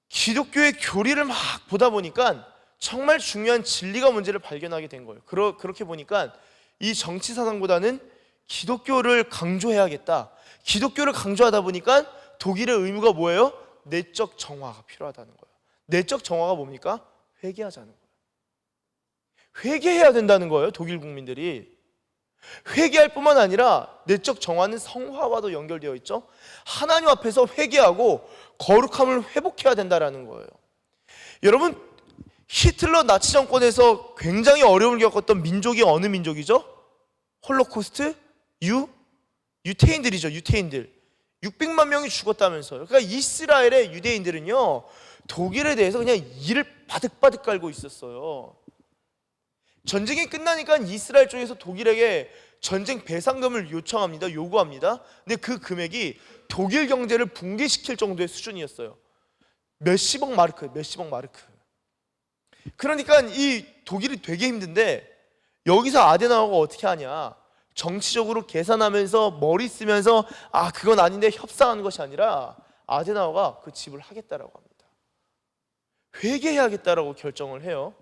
기독교의 교리를 막 보다 보니까 정말 중요한 진리가 문제를 발견하게 된 거예요. 그렇게 보니까 이 정치 사상보다는 기독교를 강조해야겠다. 기독교를 강조하다 보니까 독일의 의무가 뭐예요? 내적 정화가 필요하다는 거예요. 내적 정화가 뭡니까? 회개하자는 거예요. 회개해야 된다는 거예요. 독일 국민들이 회개할 뿐만 아니라 내적 정화는 성화와도 연결되어 있죠. 하나님 앞에서 회개하고 거룩함을 회복해야 된다는 거예요. 여러분, 히틀러 나치 정권에서 굉장히 어려움을 겪었던 민족이 어느 민족이죠? 홀로코스트? 유태인들이죠. 유태인들 600만 명이 죽었다면서요. 그러니까 이스라엘의 유대인들은요, 독일에 대해서 그냥 이를 바득바득 깔고 있었어요. 전쟁이 끝나니까 이스라엘 쪽에서 독일에게 전쟁 배상금을 요구합니다. 근데 그 금액이 독일 경제를 붕괴시킬 정도의 수준이었어요. 몇십억 마르크. 그러니까 이 독일이 되게 힘든데, 여기서 아데나워가 어떻게 하냐? 정치적으로 계산하면서 머리 쓰면서 그건 아닌데 협상하는 것이 아니라 아데나워가 그 지불하겠다라고 합니다. 회개해야겠다라고 결정을 해요.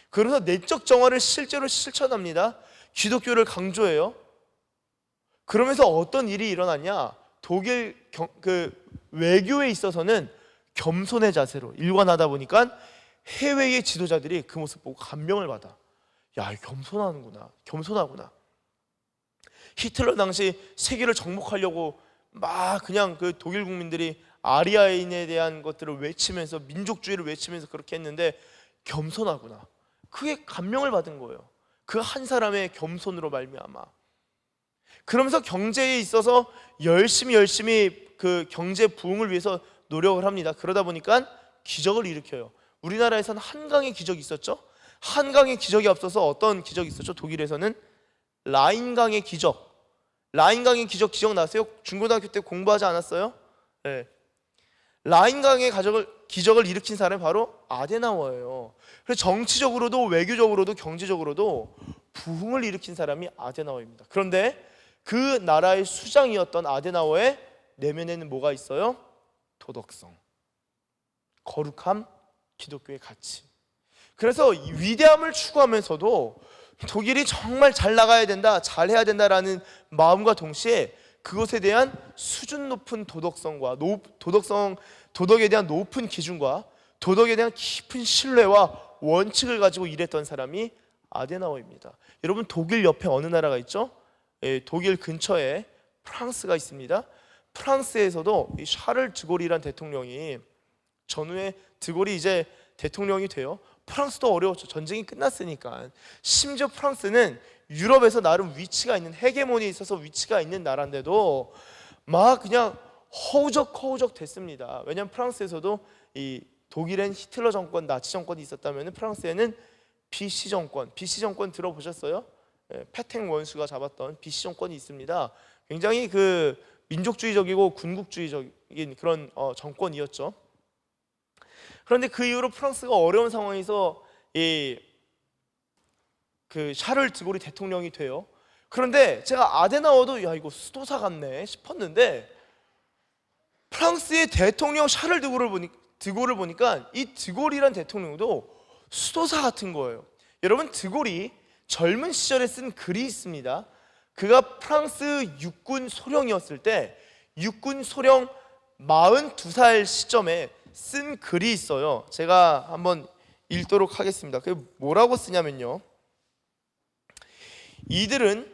그래서 내적 정화를 실제로 실천합니다. 기독교를 강조해요. 그러면서 어떤 일이 일어났냐? 독일 외교에 있어서는 겸손의 자세로 일관하다 보니까 해외의 지도자들이 그 모습 보고 감명을 받아. 야, 겸손하구나. 히틀러 당시 세계를 정복하려고 막 그냥 그 독일 국민들이 아리아인에 대한 것들을 외치면서, 민족주의를 외치면서 그렇게 했는데 겸손하구나. 그게 감명을 받은 거예요. 그 한 사람의 겸손으로 말미암아. 그러면서 경제에 있어서 열심히 그 경제 부흥을 위해서 노력을 합니다. 그러다 보니까 기적을 일으켜요. 우리나라에서는 한강의 기적이 있었죠. 한강의 기적이 앞서서 어떤 기적이 있었죠? 독일에서는 라인강의 기적. 라인강의 기적 기억나세요? 중고등학교 때 공부하지 않았어요? 네. 라인강의 기적을 일으킨 사람이 바로 아데나워예요. 그래서 정치적으로도 외교적으로도 경제적으로도 부흥을 일으킨 사람이 아데나워입니다. 그런데 그 나라의 수장이었던 아데나워의 내면에는 뭐가 있어요? 도덕성, 거룩함, 기독교의 가치. 그래서 위대함을 추구하면서도 독일이 정말 잘 나가야 된다, 잘해야 된다라는 마음과 동시에 그것에 대한 수준 높은 도덕성과 도덕에 대한 높은 기준과 도덕에 대한 깊은 신뢰와 원칙을 가지고 일했던 사람이 아데나워입니다. 여러분, 독일 옆에 어느 나라가 있죠? 독일 근처에 프랑스가 있습니다. 프랑스에서도 이 샤를 드골이란 대통령이, 전후에 드골이 이제 대통령이 돼요. 프랑스도 어려웠죠. 전쟁이 끝났으니까. 심지어 프랑스는 유럽에서 나름 위치가 있는, 헤게모니에 있어서 위치가 있는 나라인데도 막 그냥 허우적 됐습니다. 왜냐하면 프랑스에서도 이 독일엔 히틀러 정권, 나치 정권이 있었다면 프랑스에는 BC 정권 들어보셨어요? 페탱 원수가 잡았던 BC 정권이 있습니다. 굉장히 그 민족주의적이고 군국주의적인 그런 정권이었죠. 그런데 그 이후로 프랑스가 어려운 상황에서 그 샤를 드골이 대통령이 돼요. 그런데 제가 아데나워도 야 이거 수도사 같네 싶었는데 프랑스의 대통령 샤를 드골을 보니까 이 드골이란 대통령도 수도사 같은 거예요. 여러분 드골이 젊은 시절에 쓴 글이 있습니다. 그가 프랑스 육군 소령이었을 때 육군 소령 42살 시점에 쓴 글이 있어요. 제가 한번 읽도록 하겠습니다. 그게 뭐라고 쓰냐면요, 이들은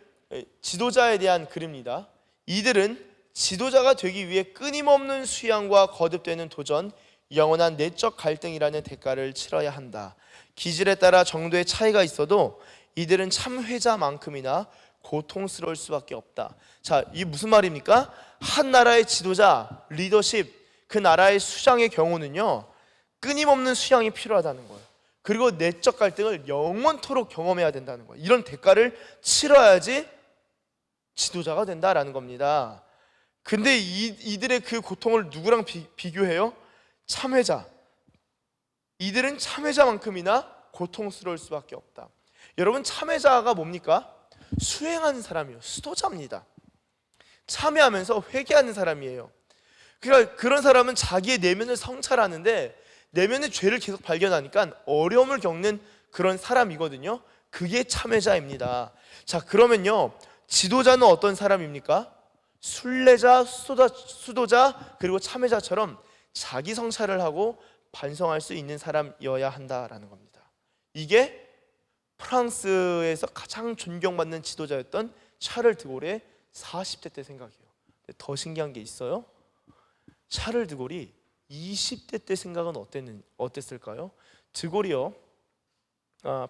지도자에 대한 글입니다. 이들은 지도자가 되기 위해 끊임없는 수양과 거듭되는 도전, 영원한 내적 갈등이라는 대가를 치러야 한다. 기질에 따라 정도의 차이가 있어도 이들은 참회자만큼이나 고통스러울 수밖에 없다. 자, 이게 무슨 말입니까? 한 나라의 지도자, 리더십, 그 나라의 수장의 경우는요, 끊임없는 수양이 필요하다는 거예요. 그리고 내적 갈등을 영원토록 경험해야 된다는 거예요. 이런 대가를 치러야지 지도자가 된다라는 겁니다. 근데 이들의 그 고통을 누구랑 비교해요? 참회자. 이들은 참회자만큼이나 고통스러울 수밖에 없다. 여러분, 참회자가 뭡니까? 수행하는 사람이에요. 수도자입니다. 참회하면서 회개하는 사람이에요. 그러니까 그런 사람은 자기의 내면을 성찰하는데 내면의 죄를 계속 발견하니까 어려움을 겪는 그런 사람이거든요. 그게 참회자입니다. 자, 그러면요, 지도자는 어떤 사람입니까? 순례자, 수도자, 그리고 참회자처럼 자기 성찰을 하고 반성할 수 있는 사람이어야 한다라는 겁니다. 이게 프랑스에서 가장 존경받는 지도자였던 샤를 드골의 40대 때 생각이에요. 더 신기한 게 있어요. 샤를 드골이 20대 때 생각은 어땠을까요? 드골이요,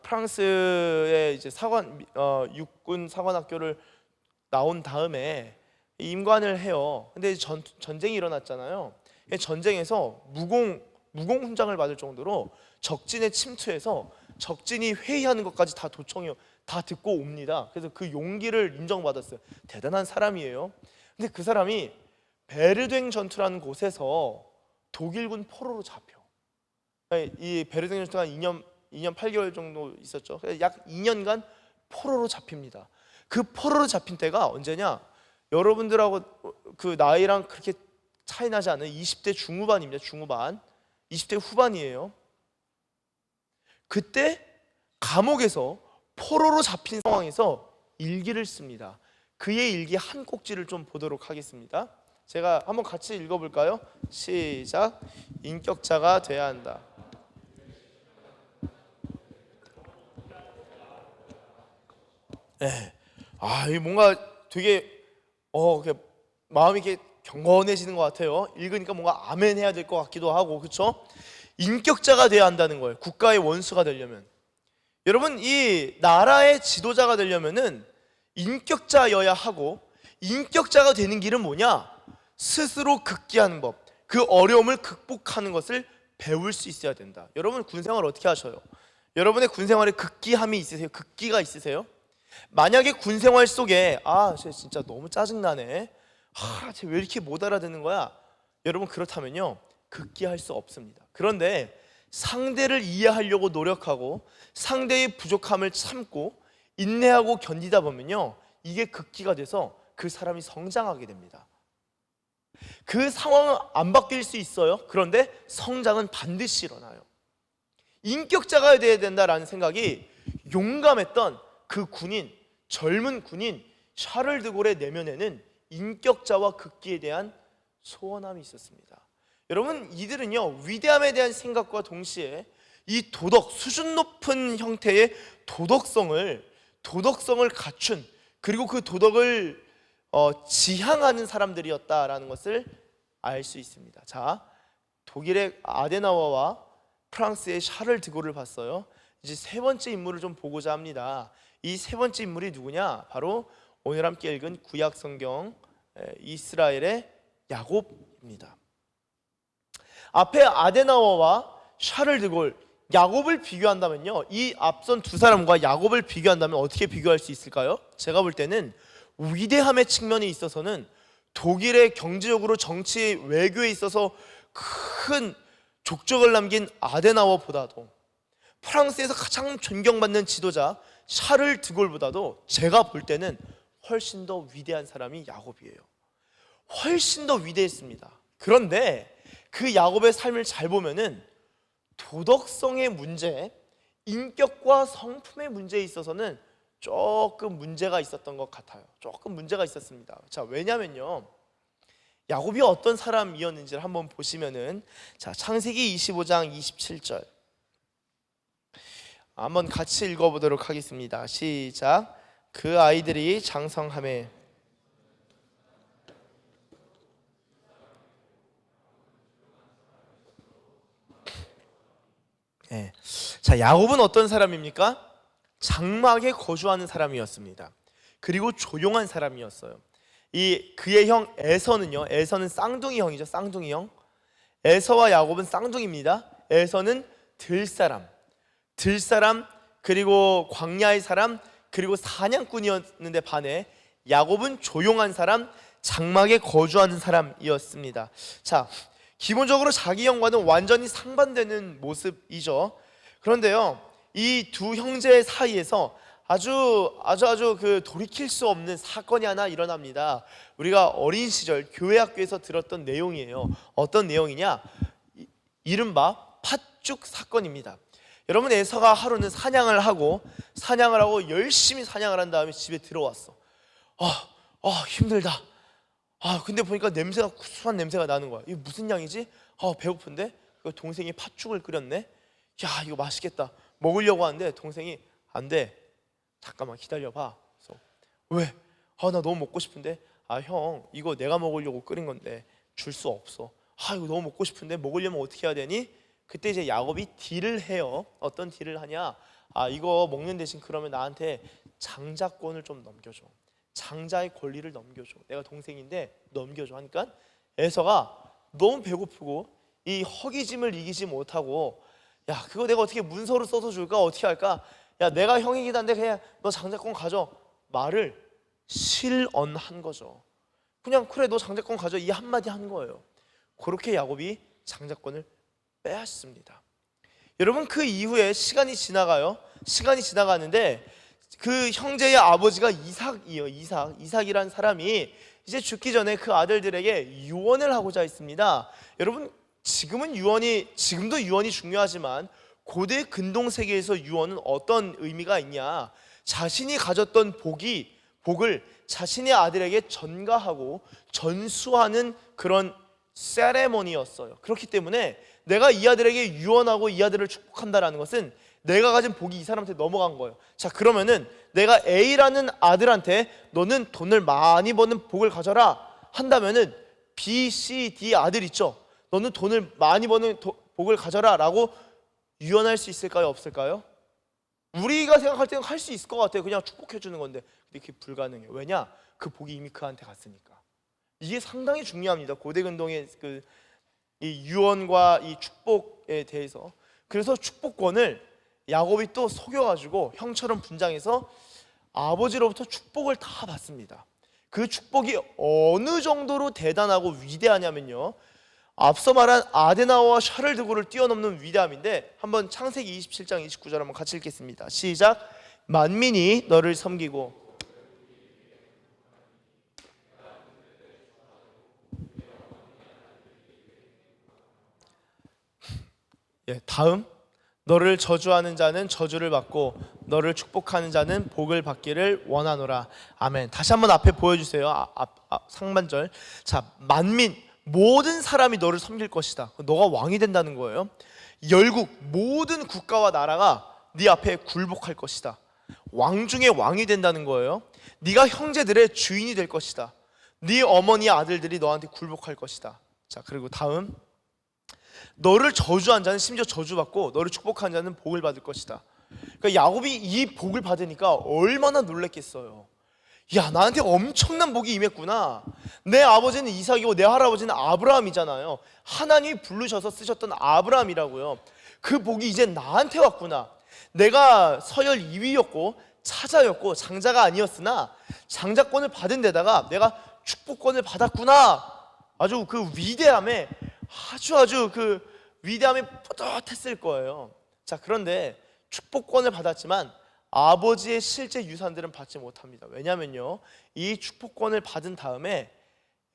프랑스의 이제 육군 사관학교를 나온 다음에 임관을 해요. 근데 전쟁이 일어났잖아요. 전쟁에서 무공 훈장을 받을 정도로 적진에 침투해서 적진이 회의하는 것까지 다 듣고 옵니다. 그래서 그 용기를 인정받았어요. 대단한 사람이에요. 근데 그 사람이 베르댕 전투라는 곳에서 독일군 포로로 잡혀. 이 베르댕 전투가 2년 8개월 정도 있었죠. 약 2년간 포로로 잡힙니다. 그 포로로 잡힌 때가 언제냐? 여러분들하고 그 나이랑 그렇게 차이 나지 않은 20대 중후반입니다. 중후반. 20대 후반이에요. 그때 감옥에서 포로로 잡힌 상황에서 일기를 씁니다. 그의 일기 한 꼭지를 좀 보도록 하겠습니다. 제가 한번 같이 읽어볼까요? 시작. 인격자가 돼야 한다. 네. 이 뭔가 되게 마음이 이렇게 경건해지는 것 같아요. 읽으니까 뭔가 아멘 해야 될 것 같기도 하고, 그렇죠? 인격자가 돼야 한다는 거예요. 국가의 원수가 되려면. 여러분, 이 나라의 지도자가 되려면은 인격자여야 하고, 인격자가 되는 길은 뭐냐? 스스로 극기하는 법, 그 어려움을 극복하는 것을 배울 수 있어야 된다. 여러분, 군생활 어떻게 하셔요? 여러분의 군생활에 극기함이 있으세요? 극기가 있으세요? 만약에 군생활 속에 쟤 진짜 너무 짜증나네, 쟤 왜 이렇게 못 알아듣는 거야, 여러분, 그렇다면요, 극기할 수 없습니다. 그런데 상대를 이해하려고 노력하고 상대의 부족함을 참고 인내하고 견디다 보면요, 이게 극기가 돼서 그 사람이 성장하게 됩니다. 그 상황은 안 바뀔 수 있어요. 그런데 성장은 반드시 일어나요. 인격자가 되어야 된다라는 생각이 용감했던 그 군인, 젊은 군인 샤를 드골의 내면에는 인격자와 극기에 대한 소원함이 있었습니다. 여러분, 이들은요, 위대함에 대한 생각과 동시에 이 수준 높은 형태의 도덕성을 갖춘, 그리고 그 도덕을 지향하는 사람들이었다라는 것을 알 수 있습니다. 자, 독일의 아데나워와 프랑스의 샤를 드골을 봤어요. 이제 세 번째 인물을 좀 보고자 합니다. 이 세 번째 인물이 누구냐? 바로 오늘 함께 읽은 구약 성경 이스라엘의 야곱입니다. 앞에 아데나워와 샤를 드골, 야곱을 비교한다면요, 이 앞선 두 사람과 야곱을 비교한다면 어떻게 비교할 수 있을까요? 제가 볼 때는 위대함의 측면에 있어서는 독일의 경제적으로 정치 외교에 있어서 큰 족적을 남긴 아데나워보다도 프랑스에서 가장 존경받는 지도자 샤를 드골보다도 제가 볼 때는 훨씬 더 위대한 사람이 야곱이에요. 훨씬 더 위대했습니다. 그런데 그 야곱의 삶을 잘 보면은 도덕성의 문제, 인격과 성품의 문제에 있어서는 조금 문제가 있었던 것 같아요. 조금 문제가 있었습니다. 자, 왜냐면요, 야곱이 어떤 사람이었는지를 한번 보시면은, 자, 창세기 25장 27절 한번 같이 읽어보도록 하겠습니다. 시작. 그 아이들이 장성하매 네. 자, 야곱은 어떤 사람입니까? 장막에 거주하는 사람이었습니다. 그리고 조용한 사람이었어요. 이 그의 형 에서는요, 에서는 쌍둥이 형이죠. 쌍둥이 형. 에서와 야곱은 쌍둥이입니다. 에서는 들사람, 그리고 광야의 사람, 그리고 사냥꾼이었는데 반해 야곱은 조용한 사람, 장막에 거주하는 사람이었습니다. 자, 기본적으로 자기 형과는 완전히 상반되는 모습이죠. 그런데요, 이 두 형제 사이에서 아주 그 돌이킬 수 없는 사건이 하나 일어납니다. 우리가 어린 시절 교회 학교에서 들었던 내용이에요. 어떤 내용이냐? 이른바 팥죽 사건입니다. 여러분, 에서가 하루는 사냥을 하고 열심히 사냥을 한 다음에 집에 들어왔어. 힘들다. 근데 보니까 냄새가 구수한 냄새가 나는 거야. 이게 무슨 양이지? 배고픈데? 동생이 팥죽을 끓였네. 야, 이거 맛있겠다. 먹으려고 하는데 동생이 안 돼. 잠깐만 기다려봐. 그래서 왜? 나 너무 먹고 싶은데. 형, 이거 내가 먹으려고 끓인 건데 줄 수 없어. 이거 너무 먹고 싶은데 먹으려면 어떻게 해야 되니? 그때 이제 야곱이 딜을 해요. 어떤 딜을 하냐? 이거 먹는 대신 그러면 나한테 장자권을 좀 넘겨줘. 장자의 권리를 넘겨줘. 내가 동생인데 넘겨줘 하니까 에서가 너무 배고프고 이 허기짐을 이기지 못하고, 야, 그거 내가 어떻게 문서로 써서 줄까? 어떻게 할까? 야, 내가 형이긴 한데 그냥 너 장자권 가져. 말을 실언한 거죠. 그냥 그래, 너 장자권 가져, 이 한마디 한 거예요. 그렇게 야곱이 장자권을 빼앗습니다. 여러분, 그 이후에 시간이 지나가요. 시간이 지나가는데 그 형제의 아버지가 이삭이에요. 이삭이라는 사람이 이제 죽기 전에 그 아들들에게 유언을 하고자 했습니다. 여러분, 지금도 유언이 중요하지만 고대 근동 세계에서 유언은 어떤 의미가 있냐? 자신이 가졌던 복을 자신의 아들에게 전가하고 전수하는 그런 세레머니였어요. 그렇기 때문에 내가 이 아들에게 유언하고 이 아들을 축복한다라는 것은 내가 가진 복이 이 사람한테 넘어간 거예요. 자, 그러면은 내가 A라는 아들한테 너는 돈을 많이 버는 복을 가져라 한다면은 B, C, D 아들 있죠? 너는 돈을 많이 버는 복을 가져라 라고 유언할 수 있을까요? 없을까요? 우리가 생각할 때는 할 수 있을 것 같아요. 그냥 축복해 주는 건데. 근데 그게 불가능해요. 왜냐? 그 복이 이미 그한테 갔으니까. 이게 상당히 중요합니다. 고대 근동의 이 유언과 이 축복에 대해서. 그래서 축복권을 야곱이 또 속여가지고 형처럼 분장해서 아버지로부터 축복을 다 받습니다. 그 축복이 어느 정도로 대단하고 위대하냐면요, 앞서 말한 아데나와 샤를드고를 뛰어넘는 위대함인데, 한번 창세기 27장 29절 한번 같이 읽겠습니다. 시작. 만민이 너를 섬기고 다음, 너를 저주하는 자는 저주를 받고 너를 축복하는 자는 복을 받기를 원하노라. 아멘. 다시 한번 앞에 보여주세요. 상반절. 자, 만민, 모든 사람이 너를 섬길 것이다. 너가 왕이 된다는 거예요. 열국, 모든 국가와 나라가 네 앞에 굴복할 것이다. 왕 중에 왕이 된다는 거예요. 네가 형제들의 주인이 될 것이다. 네 어머니의 아들들이 너한테 굴복할 것이다. 자, 그리고 다음, 너를 저주한 자는 심지어 저주받고 너를 축복한 자는 복을 받을 것이다. 그러니까 야곱이 이 복을 받으니까 얼마나 놀랬겠어요. 야, 나한테 엄청난 복이 임했구나. 내 아버지는 이삭이고 내 할아버지는 아브라함이잖아요. 하나님이 부르셔서 쓰셨던 아브라함이라고요. 그 복이 이제 나한테 왔구나. 내가 서열 2위였고 차자였고 장자가 아니었으나 장자권을 받은 데다가 내가 축복권을 받았구나. 아주 그 위대함에 아주 그 위대함이 뿌듯했을 거예요. 자, 그런데 축복권을 받았지만 아버지의 실제 유산들은 받지 못합니다. 왜냐면요, 이 축복권을 받은 다음에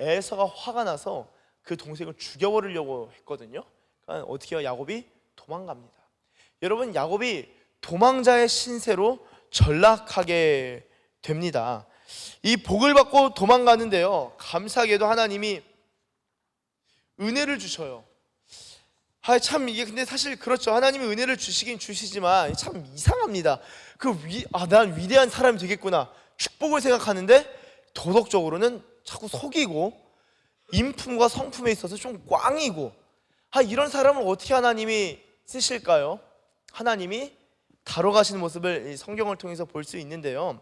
에서가 화가 나서 그 동생을 죽여버리려고 했거든요. 그러니까 어떻게 해요? 야곱이 도망갑니다. 여러분, 야곱이 도망자의 신세로 전락하게 됩니다. 이 복을 받고 도망가는데요, 감사하게도 하나님이 은혜를 주셔요. 참 이게 근데 사실 그렇죠. 하나님이 은혜를 주시긴 주시지만 참 이상합니다. 난 위대한 사람이 되겠구나, 축복을 생각하는데 도덕적으로는 자꾸 속이고 인품과 성품에 있어서 좀 꽝이고, 이런 사람을 어떻게 하나님이 쓰실까요? 하나님이 다뤄가시는 모습을 성경을 통해서 볼 수 있는데요,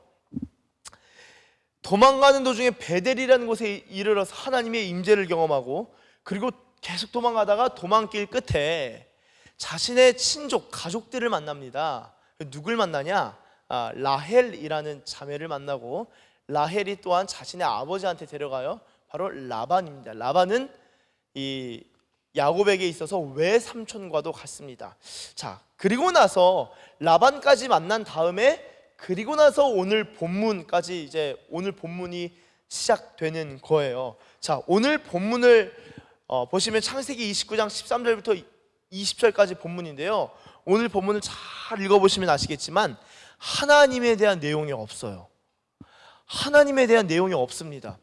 도망가는 도중에 베델이라는 곳에 이르러서 하나님의 임재를 경험하고, 그리고 계속 도망가다가 도망길 끝에 자신의 친족, 가족들을 만납니다. 누굴 만나냐? 라헬이라는 자매를 만나고, 라헬이 또한 자신의 아버지한테 데려가요. 바로 라반입니다. 라반은 이 야곱에게 있어서 외삼촌과도 같습니다. 자, 그리고 나서 라반까지 만난 다음에, 그리고 나서 오늘 본문까지, 이제 오늘 본문이 시작되는 거예요. 자, 오늘 본문을 보시면 창세기 29장 13절부터 20절까지 본문인데요, 오늘 본문을 잘 읽어보시면 아시겠지만 하나님에 대한 내용이 없어요. 하나님에 대한 내용이 없습니다.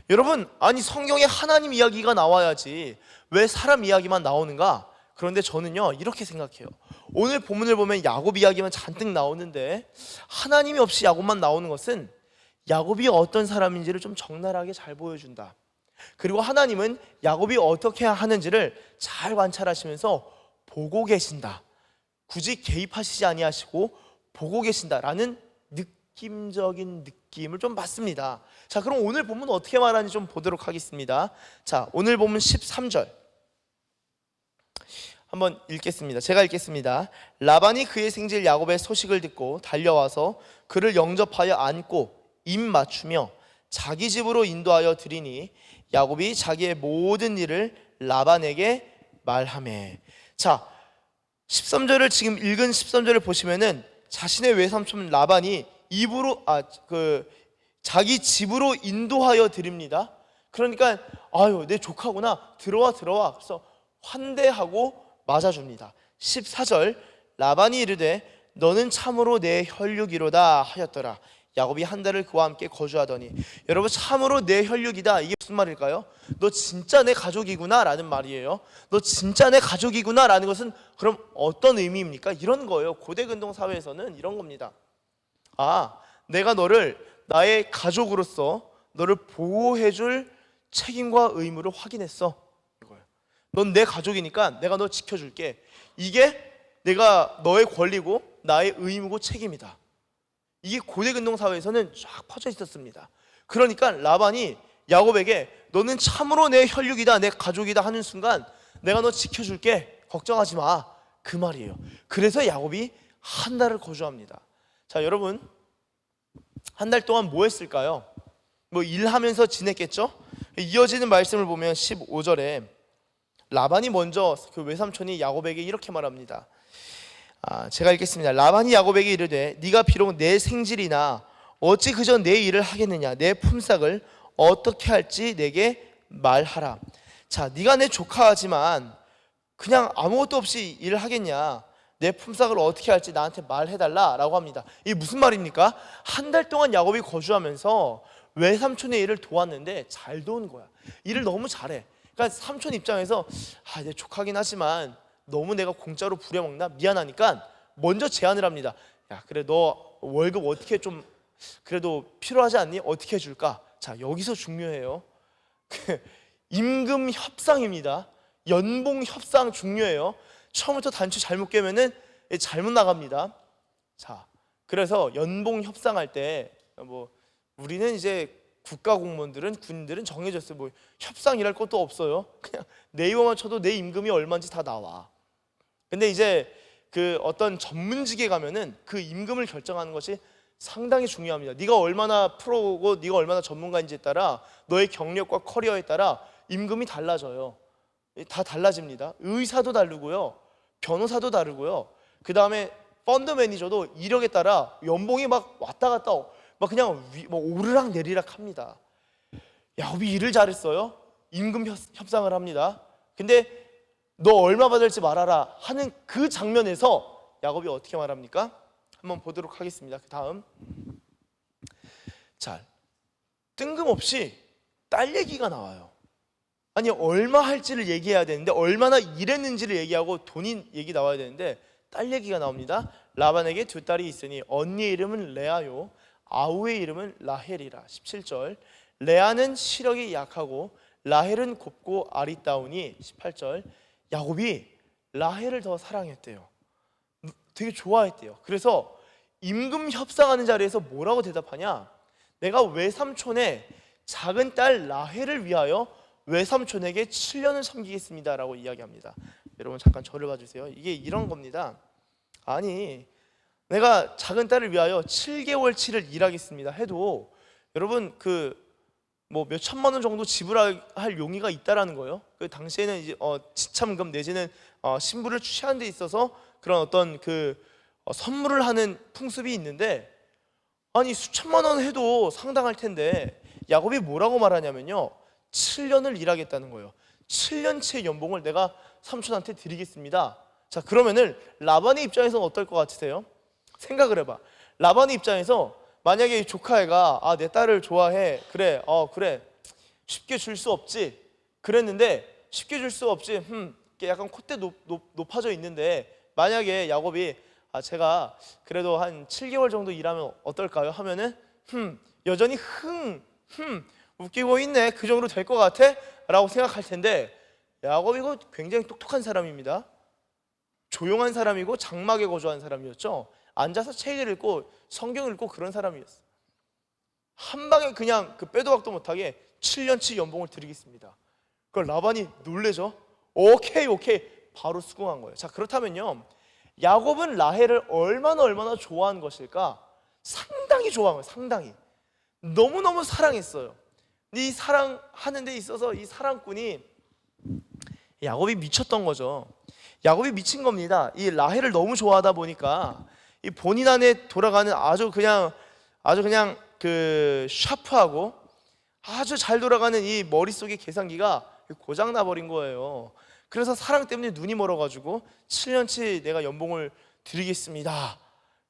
여러분, 아니 성경에 하나님 이야기가 나와야지 왜 사람 이야기만 나오는가? 그런데 저는요, 이렇게 생각해요. 오늘 본문을 보면 야곱 이야기만 잔뜩 나오는데 하나님이 없이 야곱만 나오는 것은 야곱이 어떤 사람인지를 좀 적나라하게 잘 보여준다. 그리고 하나님은 야곱이 어떻게 하는지를 잘 관찰하시면서 보고 계신다. 굳이 개입하시지 아니하시고 보고 계신다라는 느낌적인 느낌을 좀 받습니다. 자, 그럼 오늘 본문 어떻게 말하는지 좀 보도록 하겠습니다. 자, 오늘 본문 13절 한번 읽겠습니다. 제가 읽겠습니다. 라반이 그의 생질 야곱의 소식을 듣고 달려와서 그를 영접하여 안고 입 맞추며 자기 집으로 인도하여 드리니 야곱이 자기의 모든 일을 라반에게 말하매. 자, 13절을 지금 읽은 13절을 보시면은 자신의 외삼촌 라반이 자기 집으로 인도하여 드립니다. 그러니까 내 조카구나, 들어와. 그래서 환대하고 맞아줍니다. 14절, 라반이 이르되 너는 참으로 내 혈육이로다 하였더라. 야곱이 한 달을 그와 함께 거주하더니. 여러분, 참으로 내 혈육이다, 이게 무슨 말일까요? 너 진짜 내 가족이구나 라는 말이에요. 너 진짜 내 가족이구나 라는 것은 그럼 어떤 의미입니까? 이런 거예요. 고대 근동 사회에서는 이런 겁니다. 내가 너를 나의 가족으로서 너를 보호해줄 책임과 의무를 확인했어, 이거예요. 넌 내 가족이니까 내가 너 지켜줄게. 이게 내가 너의 권리고 나의 의무고 책임이다. 이게 고대 근동 사회에서는 쫙 퍼져 있었습니다. 그러니까 라반이 야곱에게 너는 참으로 내 혈육이다, 내 가족이다 하는 순간 내가 너 지켜줄게, 걱정하지 마, 그 말이에요. 그래서 야곱이 한 달을 거주합니다. 자, 여러분, 한 달 동안 뭐 했을까요? 일하면서 지냈겠죠? 이어지는 말씀을 보면 15절에 라반이 먼저, 그 외삼촌이 야곱에게 이렇게 말합니다. 제가 읽겠습니다. 라반이 야곱에게 이르되 네가 비록 내 생질이나 어찌 그저 내 일을 하겠느냐? 내 품삯을 어떻게 할지 내게 말하라. 자, 네가 내 조카지만 그냥 아무것도 없이 일을 하겠냐? 내 품삯을 어떻게 할지 나한테 말해달라라고 합니다. 이게 무슨 말입니까? 한 달 동안 야곱이 거주하면서 외삼촌의 일을 도왔는데 잘 도운 거야. 일을 너무 잘해. 그러니까 삼촌 입장에서 내 조카긴 하지만 너무 내가 공짜로 부려먹나? 미안하니까 먼저 제안을 합니다. 야, 그래, 너 월급 어떻게 좀 그래도 필요하지 않니? 어떻게 해줄까? 자, 여기서 중요해요. 임금 협상입니다. 연봉 협상 중요해요. 처음부터 단추 잘못 깨면은 잘못 나갑니다. 자, 그래서 연봉 협상할 때 우리는 이제 국가 공무원들은, 군인들은 정해졌어요. 협상이랄 것도 없어요. 그냥 네이버만 쳐도 내 임금이 얼마인지 다 나와. 근데 이제 그 어떤 전문직에 가면은 그 임금을 결정하는 것이 상당히 중요합니다. 네가 얼마나 프로고 네가 얼마나 전문가인지에 따라 너의 경력과 커리어에 따라 임금이 달라져요. 다 달라집니다. 의사도 다르고요, 변호사도 다르고요, 그 다음에 펀드 매니저도 이력에 따라 연봉이 막 왔다 갔다 막 그냥 뭐 오르락 내리락 합니다. 야곱이 일을 잘했어요. 임금 협상을 합니다. 근데 너 얼마 받을지 말아라 하는 그 장면에서 야곱이 어떻게 말합니까? 한번 보도록 하겠습니다. 그 다음, 자, 뜬금없이 딸 얘기가 나와요. 아니, 얼마 할지를 얘기해야 되는데, 얼마나 일했는지를 얘기하고 돈이 얘기 나와야 되는데 딸 얘기가 나옵니다. 라반에게 두 딸이 있으니 언니의 이름은 레아요, 아우의 이름은 라헬이라. 17절, 레아는 시력이 약하고 라헬은 곱고 아리따우니. 18절, 야곱이 라헬을 더 사랑했대요. 되게 좋아했대요. 그래서 임금 협상하는 자리에서 뭐라고 대답하냐? 내가 외삼촌의 작은 딸 라헬을 위하여 외삼촌에게 7년을 섬기겠습니다 라고 이야기합니다. 여러분 잠깐 저를 봐주세요. 이게 이런 겁니다. 아니, 내가 작은 딸을 위하여 7개월치를 일하겠습니다 해도 여러분 뭐 몇 천만 원 정도 지불할 용의가 있다라는 거예요. 그 당시에는 이제 지참금 내지는 신부를 취하는 데 있어서 그런 어떤 선물을 하는 풍습이 있는데, 아니 수천만 원 해도 상당할 텐데 야곱이 뭐라고 말하냐면요, 7년을 일하겠다는 거예요. 7년치의 연봉을 내가 삼촌한테 드리겠습니다. 자, 그러면은 라반의 입장에서는 어떨 것 같으세요? 생각을 해봐. 라반의 입장에서 만약에 이 조카애가 내 딸을 좋아해, 그래, 그래, 쉽게 줄 수 없지 그랬는데, 쉽게 줄 수 없지, 약간 콧대 높아져 있는데, 만약에 야곱이 제가 그래도 한 7개월 정도 일하면 어떨까요? 하면은 여전히 웃기고 있네, 그 정도 될 것 같아? 라고 생각할 텐데, 야곱이 굉장히 똑똑한 사람입니다. 조용한 사람이고 장막에 거주한 사람이었죠. 앉아서 책을 읽고 성경을 읽고 그런 사람이었어요. 한 방에 그냥 빼도 박도 못하게 7년치 연봉을 드리겠습니다. 그걸 라반이 놀래죠. 오케이 바로 수긍한 거예요. 자, 그렇다면요, 야곱은 라헬을 얼마나 좋아한 것일까? 상당히 좋아한 거예요. 상당히 너무너무 사랑했어요. 근데 이 사랑하는 데 있어서 이 사랑꾼이 야곱이 미쳤던 거죠. 야곱이 미친 겁니다. 이 라헬을 너무 좋아하다 보니까 이 본인 안에 돌아가는 아주 그냥 샤프하고 아주 잘 돌아가는 이 머릿속의 계산기가 고장 나버린 거예요. 그래서 사랑 때문에 눈이 멀어가지고 7년치 내가 연봉을 드리겠습니다,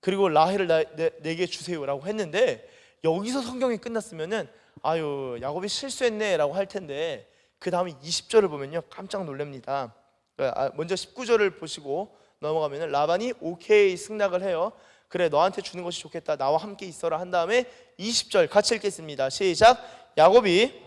그리고 라헬을 내게 주세요라고 했는데, 여기서 성경이 끝났으면은 아유 야곱이 실수했네 라고 할 텐데, 그 다음에 20절을 보면요 깜짝 놀랍니다. 먼저 19절을 보시고 넘어가면은 라반이 오케이 승낙을 해요. 그래, 너한테 주는 것이 좋겠다, 나와 함께 있어라 한 다음에 20절 같이 읽겠습니다. 시작. 야곱이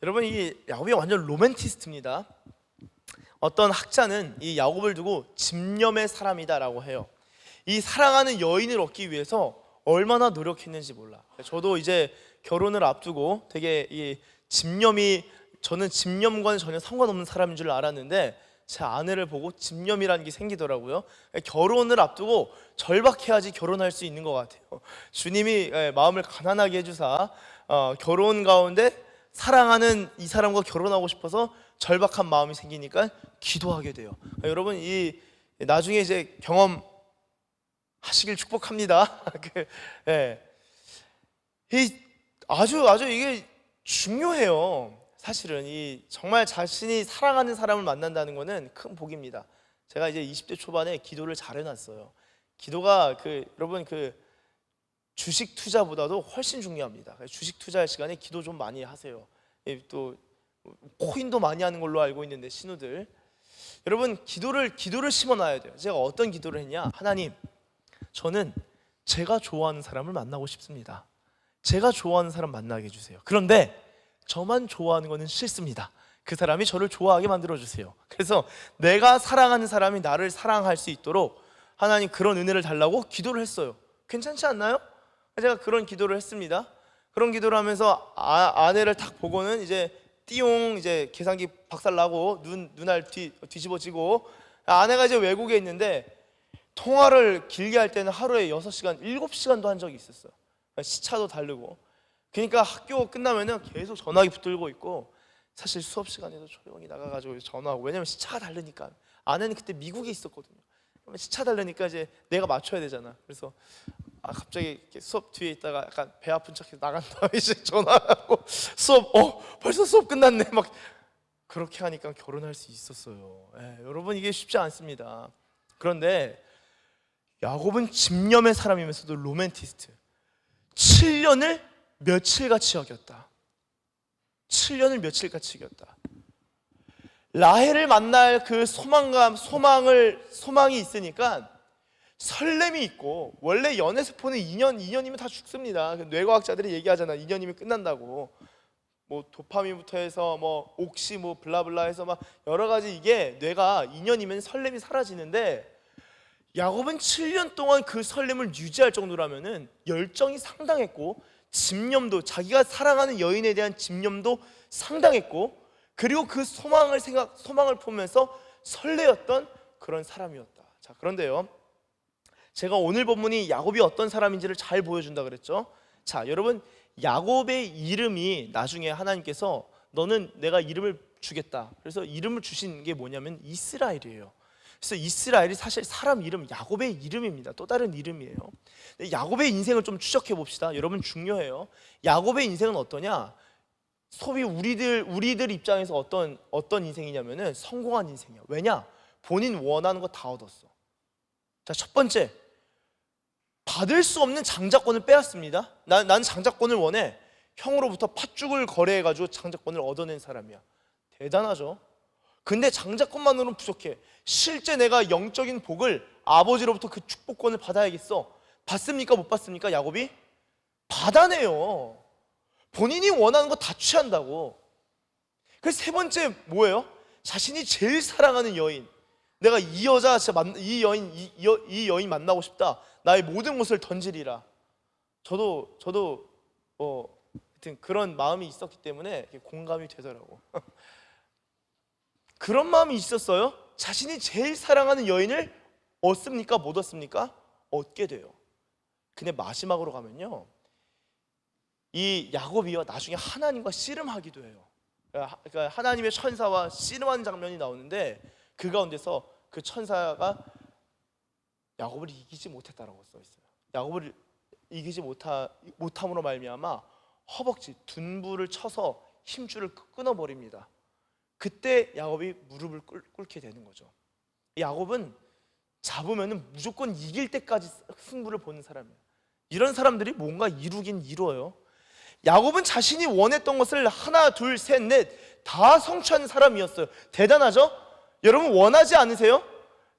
여러분, 이 야곱이 완전 로맨티스트입니다. 어떤 학자는 이 야곱을 두고 집념의 사람이다라고 해요. 이 사랑하는 여인을 얻기 위해서 얼마나 노력했는지 몰라. 저도 이제 결혼을 앞두고 되게 저는 집념과는 전혀 상관없는 사람인 줄 알았는데, 제 아내를 보고 집념이라는 게 생기더라고요. 결혼을 앞두고 절박해야지 결혼할 수 있는 것 같아요. 주님이 마음을 가난하게 해주사 결혼 가운데 사랑하는 이 사람과 결혼하고 싶어서 절박한 마음이 생기니까 기도하게 돼요. 여러분, 나중에 이제 경험하시길 축복합니다. 아주 이게 중요해요. 사실은 정말 자신이 사랑하는 사람을 만난다는 것은 큰 복입니다. 제가 이제 20대 초반에 기도를 잘 해놨어요. 기도가 여러분 주식 투자보다도 훨씬 중요합니다. 주식 투자할 시간에 기도 좀 많이 하세요. 또 코인도 많이 하는 걸로 알고 있는데, 신우들 여러분 기도를 심어놔야 돼요. 제가 어떤 기도를 했냐? 하나님, 저는 제가 좋아하는 사람을 만나고 싶습니다. 제가 좋아하는 사람 만나게 해주세요. 그런데 저만 좋아하는 거는 싫습니다. 그 사람이 저를 좋아하게 만들어주세요. 그래서 내가 사랑하는 사람이 나를 사랑할 수 있도록 하나님 그런 은혜를 달라고 기도를 했어요. 괜찮지 않나요? 제가 그런 기도를 했습니다. 그런 기도를 하면서 아내를 딱 보고는 이제 띠용 이제 계산기 박살나고 눈알 뒤집어지고, 아내가 이제 외국에 있는데 통화를 길게 할 때는 하루에 6시간, 7시간도 한 적이 있었어요. 시차도 다르고. 그러니까 학교 끝나면은 계속 전화기 붙들고 있고, 사실 수업 시간에도 조용히 나가가지고 전화하고, 왜냐면 시차가 다르니까. 아내는 그때 미국에 있었거든요. 그러면 시차 다르니까 이제 내가 맞춰야 되잖아. 그래서 갑자기 이렇게 수업 뒤에 있다가 약간 배 아픈 척해서 나간 다음에 이제 전화하고 수업 벌써 수업 끝났네 막 그렇게 하니까 결혼할 수 있었어요. 여러분 이게 쉽지 않습니다. 그런데 야곱은 집념의 사람이면서도 로맨티스트. 7년을 며칠같이 여겼다. 7년을 며칠같이 여겼다. 라헬을 만날 그 소망이 있으니까 설렘이 있고, 원래 연애 세포는 2년이면 다 죽습니다. 뇌과학자들이 얘기하잖아. 2년이면 끝난다고. 뭐 도파민부터 해서 뭐 옥시 뭐 블라블라 해서 막 여러 가지, 이게 뇌가 2년이면 설렘이 사라지는데, 야곱은 7년 동안 그 설렘을 유지할 정도라면은 열정이 상당했고, 집념도, 자기가 사랑하는 여인에 대한 집념도 상당했고, 그리고 그 소망을 보면서 설레었던 그런 사람이었다. 자, 그런데요, 제가 오늘 본문이 야곱이 어떤 사람인지를 잘 보여준다 그랬죠. 자, 여러분, 야곱의 이름이 나중에 하나님께서 너는 내가 이름을 주겠다, 그래서 이름을 주신 게 뭐냐면 이스라엘이에요. 그래서 이스라엘이 사실 사람 이름, 야곱의 이름입니다. 또 다른 이름이에요. 야곱의 인생을 좀 추적해 봅시다. 여러분 중요해요. 야곱의 인생은 어떠냐? 소위 우리들 입장에서 어떤 인생이냐면은 성공한 인생이야. 왜냐? 본인 원하는 거 다 얻었어. 자, 첫 번째, 받을 수 없는 장자권을 빼앗습니다. 난 장자권을 원해. 형으로부터 팥죽을 거래해가지고 장자권을 얻어낸 사람이야. 대단하죠? 근데 장자권만으로는 부족해. 실제 내가 영적인 복을 아버지로부터 그 축복권을 받아야겠어. 받습니까? 못 받습니까? 야곱이? 받아내요. 본인이 원하는 거 다 취한다고. 그래서 세 번째 뭐예요? 자신이 제일 사랑하는 여인, 내가 이 여자 진짜 이 여인 만나고 싶다. 나의 모든 것을 던지리라. 저도 하여튼 그런 마음이 있었기 때문에 공감이 되더라고. 그런 마음이 있었어요. 자신이 제일 사랑하는 여인을 얻습니까? 못 얻습니까? 얻게 돼요. 근데 마지막으로 가면요, 이 야곱이요, 나중에 하나님과 씨름하기도 해요. 그러니까 하나님의 천사와 씨름하는 장면이 나오는데, 그 가운데서 그 천사가 야곱을 이기지 못했다라고 써 있어요. 야곱을 이기지 못함으로 말미암아 허벅지, 둔부를 쳐서 힘줄을 끊어버립니다. 그때 야곱이 무릎을 꿇게 되는 거죠. 야곱은 잡으면 무조건 이길 때까지 승부를 보는 사람이에요. 이런 사람들이 뭔가 이루긴 이루어요. 야곱은 자신이 원했던 것을 하나, 둘, 셋, 넷 다 성취한 사람이었어요. 대단하죠? 여러분 원하지 않으세요?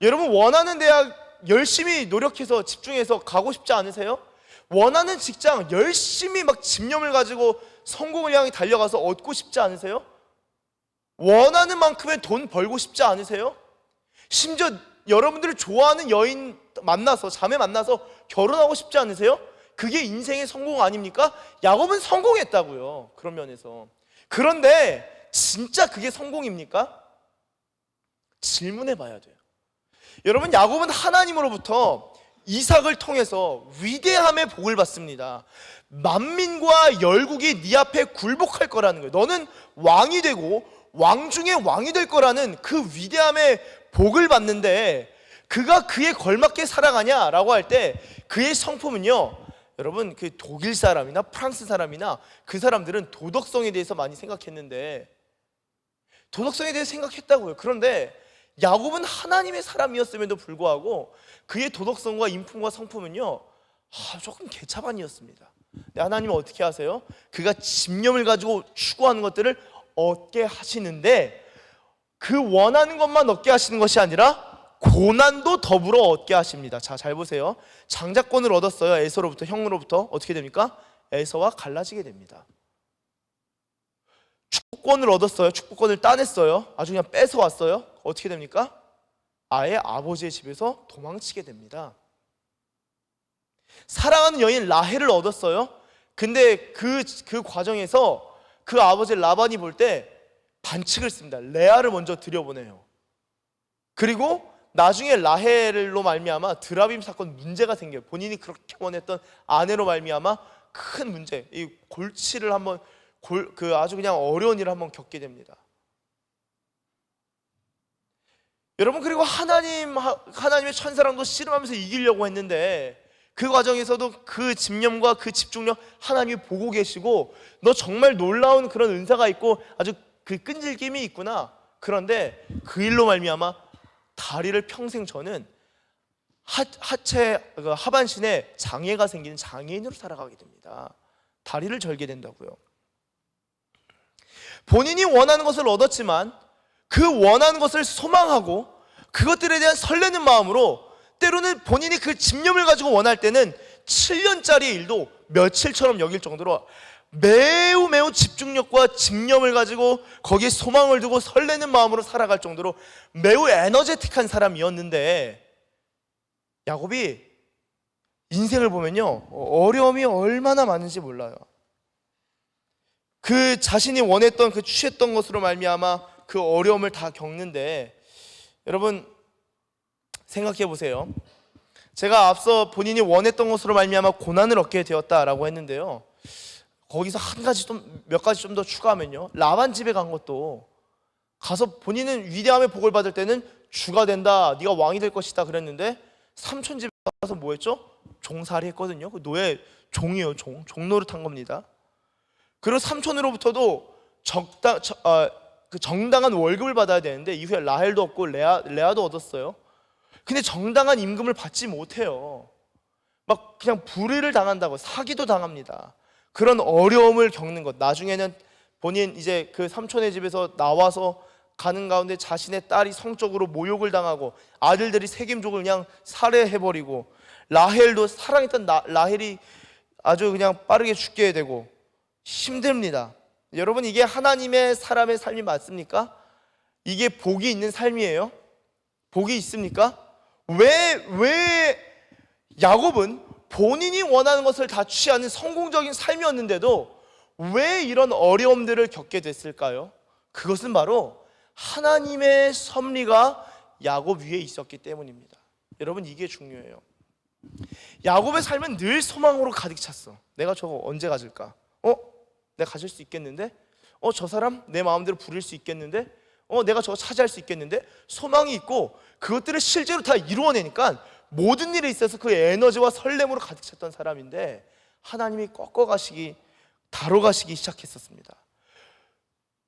여러분 원하는 대학 열심히 노력해서 집중해서 가고 싶지 않으세요? 원하는 직장 열심히 막 집념을 가지고 성공을 향해 달려가서 얻고 싶지 않으세요? 원하는 만큼의 돈 벌고 싶지 않으세요? 심지어 여러분들이 좋아하는 여인 만나서, 자매 만나서 결혼하고 싶지 않으세요? 그게 인생의 성공 아닙니까? 야곱은 성공했다고요, 그런 면에서. 그런데 진짜 그게 성공입니까? 질문해 봐야 돼요. 여러분, 야곱은 하나님으로부터 이삭을 통해서 위대함의 복을 받습니다. 만민과 열국이 네 앞에 굴복할 거라는 거예요. 너는 왕이 되고 왕 중에 왕이 될 거라는 그 위대함의 복을 받는데, 그가 그에 걸맞게 살아가냐라고 할 때 그의 성품은요, 여러분 그 독일 사람이나 프랑스 사람이나 그 사람들은 도덕성에 대해서 많이 생각했는데, 도덕성에 대해서 생각했다고요. 그런데 야곱은 하나님의 사람이었음에도 불구하고 그의 도덕성과 인품과 성품은요, 조금 개차반이었습니다. 근데 하나님은 어떻게 하세요? 그가 집념을 가지고 추구하는 것들을 얻게 하시는데, 그 원하는 것만 얻게 하시는 것이 아니라 고난도 더불어 얻게 하십니다. 자, 잘 보세요. 장자권을 얻었어요. 에서로부터, 형으로부터. 어떻게 됩니까? 에서와 갈라지게 됩니다. 축복권을 얻었어요. 축복권을 따냈어요. 아주 그냥 뺏어왔어요. 어떻게 됩니까? 아예 아버지의 집에서 도망치게 됩니다. 사랑하는 여인 라헬을 얻었어요. 근데 그 과정에서 그 아버지 라반이 볼 때 반칙을 씁니다. 레아를 먼저 들여보내요. 그리고 나중에 라헬로 말미암아 드라빔 사건 문제가 생겨요. 본인이 그렇게 원했던 아내로 말미암아 큰 문제, 이 골치를 한번 아주 그냥 어려운 일을 한번 겪게 됩니다. 여러분, 그리고 하나님의 천사랑도 씨름하면서 이기려고 했는데 그 과정에서도 그 집념과 그 집중력 하나님이 보고 계시고, 너 정말 놀라운 그런 은사가 있고 아주 그 끈질김이 있구나. 그런데 그 일로 말미암아 다리를 평생 저는 하반신에 장애가 생기는 장애인으로 살아가게 됩니다. 다리를 절게 된다고요. 본인이 원하는 것을 얻었지만 그 원하는 것을 소망하고 그것들에 대한 설레는 마음으로, 때로는 본인이 그 집념을 가지고 원할 때는 7년짜리 일도 며칠처럼 여길 정도로 매우 집중력과 집념을 가지고 거기에 소망을 두고 설레는 마음으로 살아갈 정도로 매우 에너제틱한 사람이었는데, 야곱이 인생을 보면요, 어려움이 얼마나 많은지 몰라요. 그 자신이 원했던, 그 취했던 것으로 말미암아 그 어려움을 다 겪는데, 여러분 생각해 보세요. 제가 앞서 본인이 원했던 것으로 말미암아 고난을 얻게 되었다라고 했는데요, 거기서 몇 가지 좀 더 추가하면요, 라반 집에 간 것도, 가서 본인은 위대함의 복을 받을 때는 주가 된다, 네가 왕이 될 것이다 그랬는데, 삼촌 집에 가서 뭐 했죠? 종살이 했거든요. 그 노예 종이에요. 종 노릇한 겁니다. 그리고 삼촌으로부터도 그 정당한 월급을 받아야 되는데, 이후에 라헬도 얻고 레아도 얻었어요. 근데 정당한 임금을 받지 못해요. 막 그냥 불의를 당한다고, 사기도 당합니다. 그런 어려움을 겪는 것, 나중에는 본인 이제 그 삼촌의 집에서 나와서 가는 가운데 자신의 딸이 성적으로 모욕을 당하고, 아들들이 세겜족을 그냥 살해해버리고, 라헬도 사랑했던 라헬이 아주 그냥 빠르게 죽게 되고 힘듭니다. 여러분, 이게 하나님의 사람의 삶이 맞습니까? 이게 복이 있는 삶이에요? 복이 있습니까? 왜 야곱은 본인이 원하는 것을 다 취하는 성공적인 삶이었는데도 왜 이런 어려움들을 겪게 됐을까요? 그것은 바로 하나님의 섭리가 야곱 위에 있었기 때문입니다. 여러분, 이게 중요해요. 야곱의 삶은 늘 소망으로 가득 찼어. 내가 저거 언제 가질까? 내가 가질 수 있겠는데? 저 사람 내 마음대로 부릴 수 있겠는데? 내가 저거 차지할 수 있겠는데? 소망이 있고 그것들을 실제로 다 이루어내니까 모든 일에 있어서 그 에너지와 설렘으로 가득 찼던 사람인데, 하나님이 다뤄가시기 시작했었습니다.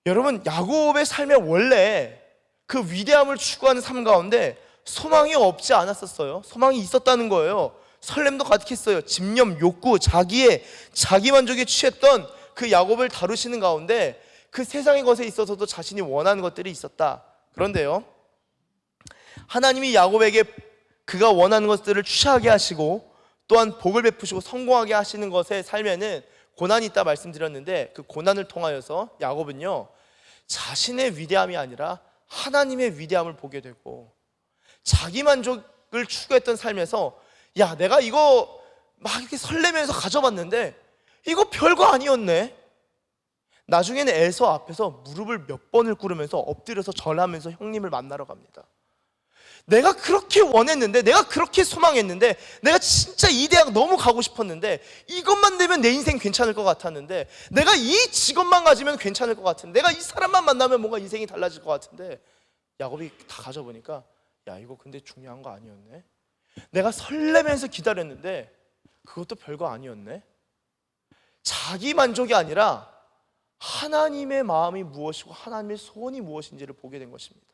여러분, 야곱의 삶에 원래 그 위대함을 추구하는 삶 가운데 소망이 없지 않았었어요. 소망이 있었다는 거예요. 설렘도 가득했어요. 집념, 욕구, 자기만족에 취했던 그 야곱을 다루시는 가운데 그 세상의 것에 있어서도 자신이 원하는 것들이 있었다. 그런데요, 하나님이 야곱에게 그가 원하는 것들을 취하게 하시고 또한 복을 베푸시고 성공하게 하시는 것에 삶에는 고난이 있다 말씀드렸는데, 그 고난을 통하여서 야곱은요, 자신의 위대함이 아니라 하나님의 위대함을 보게 되고, 자기 만족을 추구했던 삶에서 야, 내가 이거 막 이렇게 설레면서 가져봤는데 이거 별거 아니었네. 나중에는 에서 앞에서 무릎을 몇 번을 꿇으면서 엎드려서 절하면서 형님을 만나러 갑니다. 내가 그렇게 원했는데, 내가 그렇게 소망했는데, 내가 진짜 이 대학 너무 가고 싶었는데, 이것만 되면 내 인생 괜찮을 것 같았는데, 내가 이 직업만 가지면 괜찮을 것 같은데, 내가 이 사람만 만나면 뭔가 인생이 달라질 것 같은데, 야곱이 다 가져보니까 야, 이거 근데 중요한 거 아니었네. 내가 설레면서 기다렸는데 그것도 별거 아니었네. 자기 만족이 아니라 하나님의 마음이 무엇이고 하나님의 소원이 무엇인지를 보게 된 것입니다.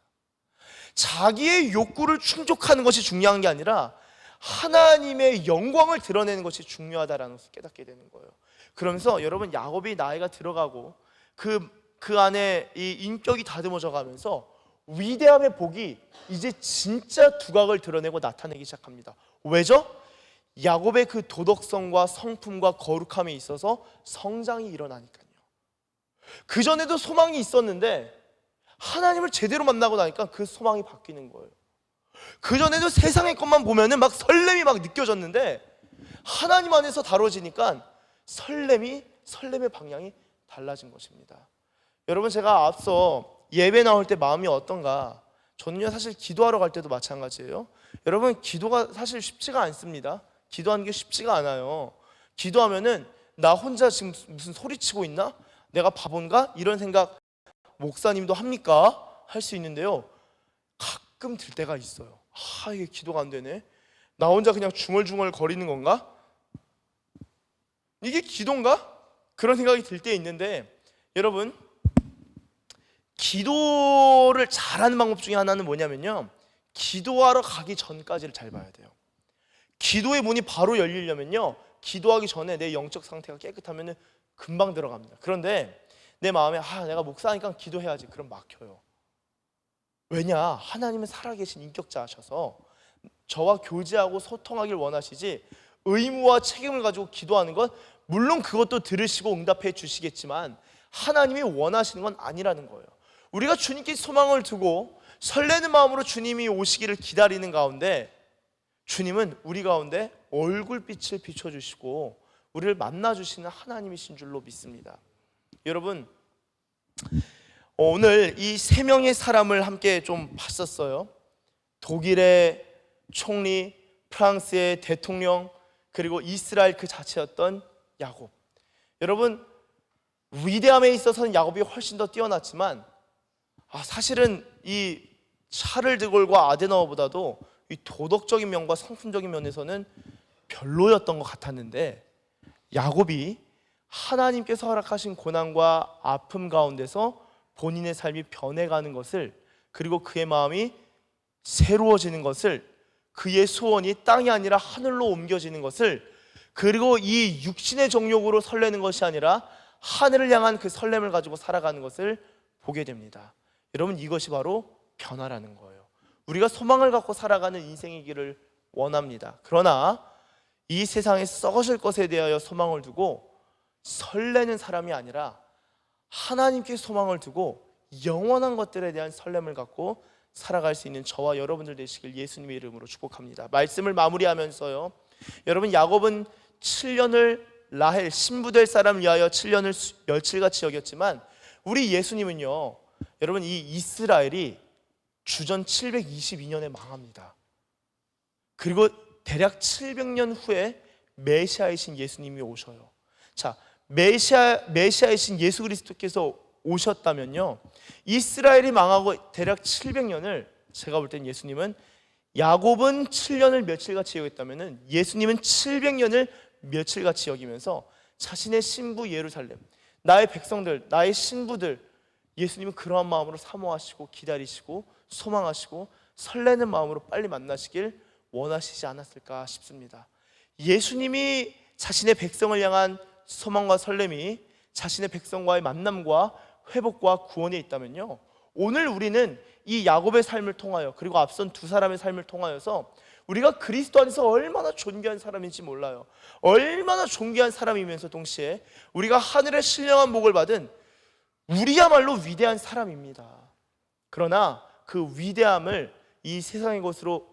자기의 욕구를 충족하는 것이 중요한 게 아니라 하나님의 영광을 드러내는 것이 중요하다라는 것을 깨닫게 되는 거예요. 그러면서 여러분, 야곱이 나이가 들어가고 그 안에 이 인격이 다듬어져 가면서 위대함의 복이 이제 진짜 두각을 드러내고 나타내기 시작합니다. 왜죠? 야곱의 그 도덕성과 성품과 거룩함에 있어서 성장이 일어나니까요. 그전에도 소망이 있었는데 하나님을 제대로 만나고 나니까 그 소망이 바뀌는 거예요. 그전에도 세상의 것만 보면은 막 설렘이 막 느껴졌는데, 하나님 안에서 다뤄지니까 설렘의 방향이 달라진 것입니다. 여러분, 제가 앞서 예배 나올 때 마음이 어떤가, 저는요 사실 기도하러 갈 때도 마찬가지예요. 여러분, 기도가 사실 쉽지가 않습니다. 기도하는 게 쉽지가 않아요. 기도하면은 나 혼자 지금 무슨 소리치고 있나? 내가 바본가? 이런 생각 목사님도 합니까? 할 수 있는데요, 가끔 들 때가 있어요. 이게 기도가 안 되네. 나 혼자 그냥 중얼중얼 거리는 건가? 이게 기도인가? 그런 생각이 들 때 있는데, 여러분, 기도를 잘하는 방법 중에 하나는 뭐냐면요, 기도하러 가기 전까지를 잘 봐야 돼요. 기도의 문이 바로 열리려면요, 기도하기 전에 내 영적 상태가 깨끗하면 금방 들어갑니다. 그런데 내 마음에 내가 목사니까 기도해야지, 그럼 막혀요. 왜냐? 하나님은 살아계신 인격자셔서 저와 교제하고 소통하길 원하시지, 의무와 책임을 가지고 기도하는 것, 물론 그것도 들으시고 응답해 주시겠지만 하나님이 원하시는 건 아니라는 거예요. 우리가 주님께 소망을 두고 설레는 마음으로 주님이 오시기를 기다리는 가운데, 주님은 우리 가운데 얼굴빛을 비춰주시고 우리를 만나주시는 하나님이신 줄로 믿습니다. 여러분, 오늘 이 세 명의 사람을 함께 좀 봤었어요. 독일의 총리, 프랑스의 대통령, 그리고 이스라엘 그 자체였던 야곱. 여러분, 위대함에 있어서는 야곱이 훨씬 더 뛰어났지만 사실은 이 샤를 드골과 아데나워보다도 이 도덕적인 면과 성품적인 면에서는 별로였던 것 같았는데, 야곱이 하나님께서 허락하신 고난과 아픔 가운데서 본인의 삶이 변해가는 것을, 그리고 그의 마음이 새로워지는 것을, 그의 소원이 땅이 아니라 하늘로 옮겨지는 것을, 그리고 이 육신의 정욕으로 설레는 것이 아니라 하늘을 향한 그 설렘을 가지고 살아가는 것을 보게 됩니다. 여러분, 이것이 바로 변화라는 거예요. 우리가 소망을 갖고 살아가는 인생의 길을 원합니다. 그러나 이 세상에 썩어질 것에 대하여 소망을 두고 설레는 사람이 아니라 하나님께 소망을 두고 영원한 것들에 대한 설렘을 갖고 살아갈 수 있는 저와 여러분들 되시길 예수님의 이름으로 축복합니다. 말씀을 마무리하면서요, 여러분, 야곱은 7년을 라헬 신부될 사람을 위하여 7년을 멸칠같이 여겼지만, 우리 예수님은요, 여러분, 이 이스라엘이 주전 722년에 망합니다. 그리고 대략 700년 후에 메시아이신 예수님이 오셔요. 자, 메시아이신 예수 그리스도께서 오셨다면요, 이스라엘이 망하고 대략 700년을, 제가 볼 땐 예수님은, 야곱은 7년을 며칠같이 여겼다면 예수님은 700년을 며칠같이 여기면서 자신의 신부 예루살렘, 나의 백성들, 나의 신부들, 예수님은 그러한 마음으로 사모하시고 기다리시고 소망하시고 설레는 마음으로 빨리 만나시길 원하시지 않았을까 싶습니다. 예수님이 자신의 백성을 향한 소망과 설렘이 자신의 백성과의 만남과 회복과 구원에 있다면요, 오늘 우리는 이 야곱의 삶을 통하여, 그리고 앞선 두 사람의 삶을 통하여서 우리가 그리스도 안에서 얼마나 존귀한 사람인지 몰라요. 얼마나 존귀한 사람이면서 동시에 우리가 하늘의 신령한 복을 받은 우리야말로 위대한 사람입니다. 그러나 그 위대함을 이 세상의 것으로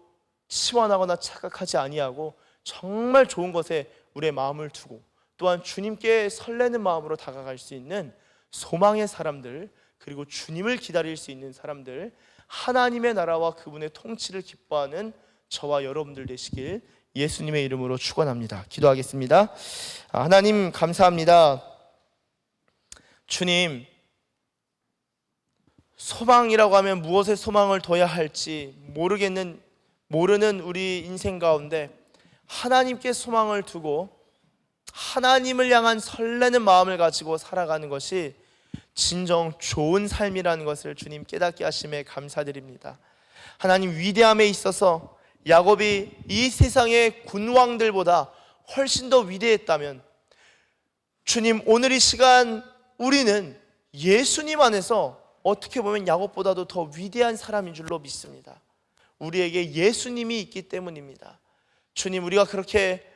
치환하거나 착각하지 아니하고 정말 좋은 것에 우리의 마음을 두고, 또한 주님께 설레는 마음으로 다가갈 수 있는 소망의 사람들, 그리고 주님을 기다릴 수 있는 사람들, 하나님의 나라와 그분의 통치를 기뻐하는 저와 여러분들 되시길 예수님의 이름으로 축원합니다. 기도하겠습니다. 하나님, 감사합니다. 주님, 소망이라고 하면 무엇에 소망을 둬야 할지 모르는 우리 인생 가운데 하나님께 소망을 두고 하나님을 향한 설레는 마음을 가지고 살아가는 것이 진정 좋은 삶이라는 것을 주님 깨닫게 하심에 감사드립니다. 하나님, 위대함에 있어서 야곱이 이 세상의 군왕들보다 훨씬 더 위대했다면, 주님, 오늘 이 시간 우리는 예수님 안에서 어떻게 보면 야곱보다도 더 위대한 사람인 줄로 믿습니다. 우리에게 예수님이 있기 때문입니다. 주님, 우리가 그렇게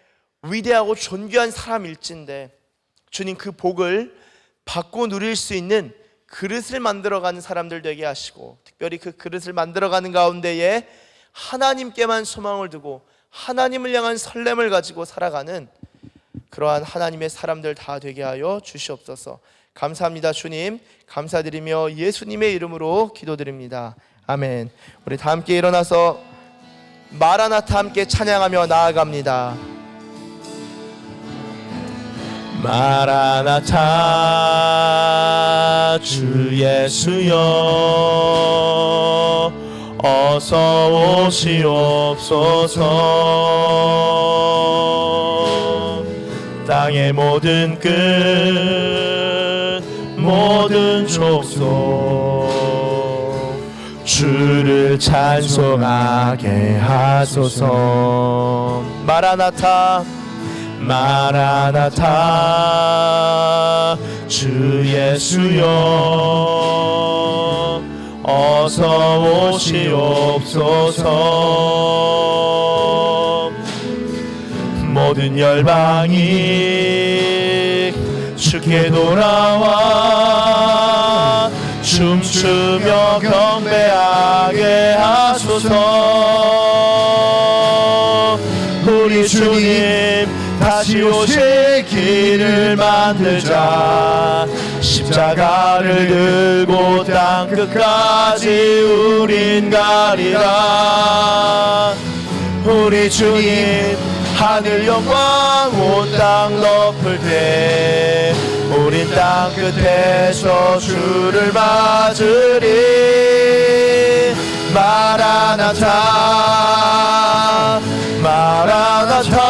위대하고 존귀한 사람일진데, 주님, 그 복을 받고 누릴 수 있는 그릇을 만들어가는 사람들 되게 하시고, 특별히 그 그릇을 만들어가는 가운데에 하나님께만 소망을 두고 하나님을 향한 설렘을 가지고 살아가는 그러한 하나님의 사람들 다 되게 하여 주시옵소서. 감사합니다. 주님, 감사드리며 예수님의 이름으로 기도드립니다. 아멘. 우리 다 함께 일어나서 마라나타 함께 찬양하며 나아갑니다. 마라나타 주 예수여 어서 오시옵소서. 땅의 모든 끝 모든 족속 주를 찬송하게 하소서. 마라나타 마라나타 주 예수여 어서 오시옵소서. 모든 열방이 주께 돌아와 춤추며 경배하게 하소서. 우리 주님 다시 오실 길을 만들자. 십자가를 들고 땅끝까지 우린 가리라. 우리 주님 하늘 영광 온 땅 덮을 때 우린 땅끝에서 주를 맞으리. 마라나타 마라나타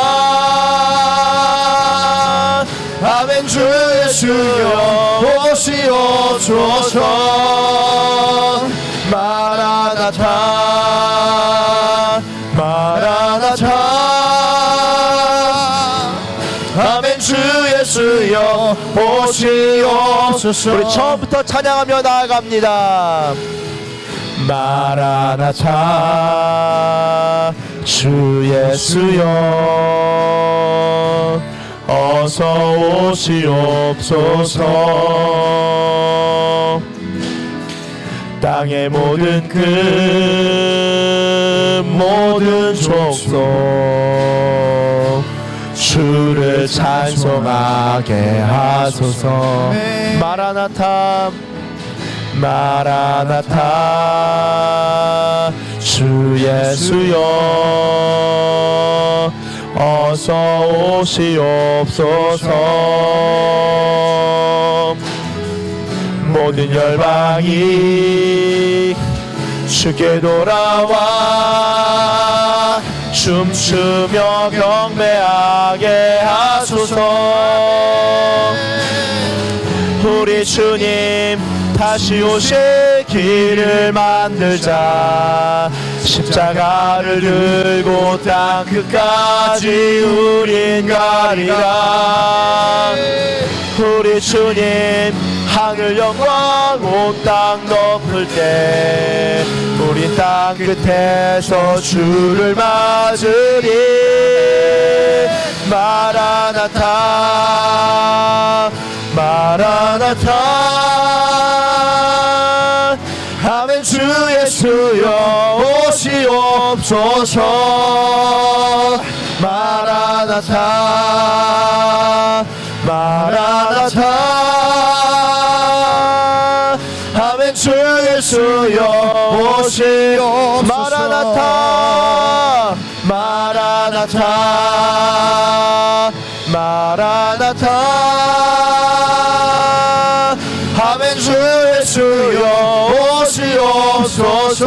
아멘. 주 예수여 오시옵소서. 마라나타 마라나타 아멘. 주 예수여 오시옵소서. 우리 처음부터 찬양하며 나아갑니다. 마라나타 주 예수여 어서 오시옵소서. 땅의 모든 끝 모든 족속 주를 찬송하게 하소서. 마라나타 마라나타 주 예수여 어서 오시옵소서. 모든 열방이 주께 돌아와 춤추며 경배하게 하소서. 우리 주님 다시 오실 길을 만들자. 십자가를 들고 땅끝까지 우린 가리라. 우리 주님 하늘 영광 온 땅 덮을 때 우린 땅끝에서 주를 맞으리. 마라나타 마라나타 아멘. 주 예수여 오시옵소서. 마라나타 마라나타 아멘. 주 예수여 오시옵소서. 마라나타 마라나타 마라나타 아멘. 주 예수여 오시옵소서.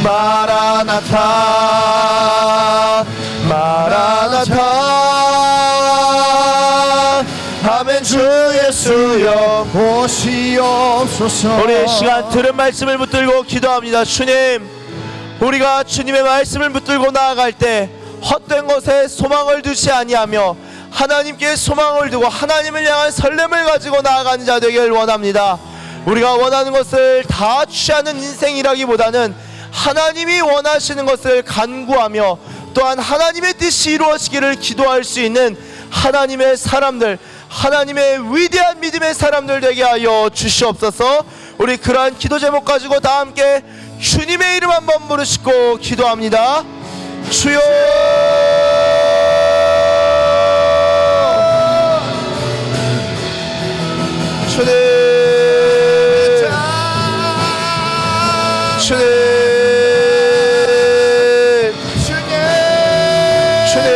마라나타 마라나타 아멘. 주 예수여 오시옵소서. 우리 이 시간 들은 말씀을 붙들고 기도합니다. 주님, 우리가 주님의 말씀을 붙들고 나아갈 때 헛된 것에 소망을 두지 아니하며 하나님께 소망을 두고 하나님을 향한 설렘을 가지고 나아가는 자 되길 원합니다. 우리가 원하는 것을 다 취하는 인생이라기보다는 하나님이 원하시는 것을 간구하며 또한 하나님의 뜻이 이루어지기를 기도할 수 있는 하나님의 사람들, 하나님의 위대한 믿음의 사람들 되게 하여 주시옵소서. 우리 그러한 기도 제목 가지고 다 함께 주님의 이름 한번 부르시고 기도합니다. 주여 주님 주님 주님 주님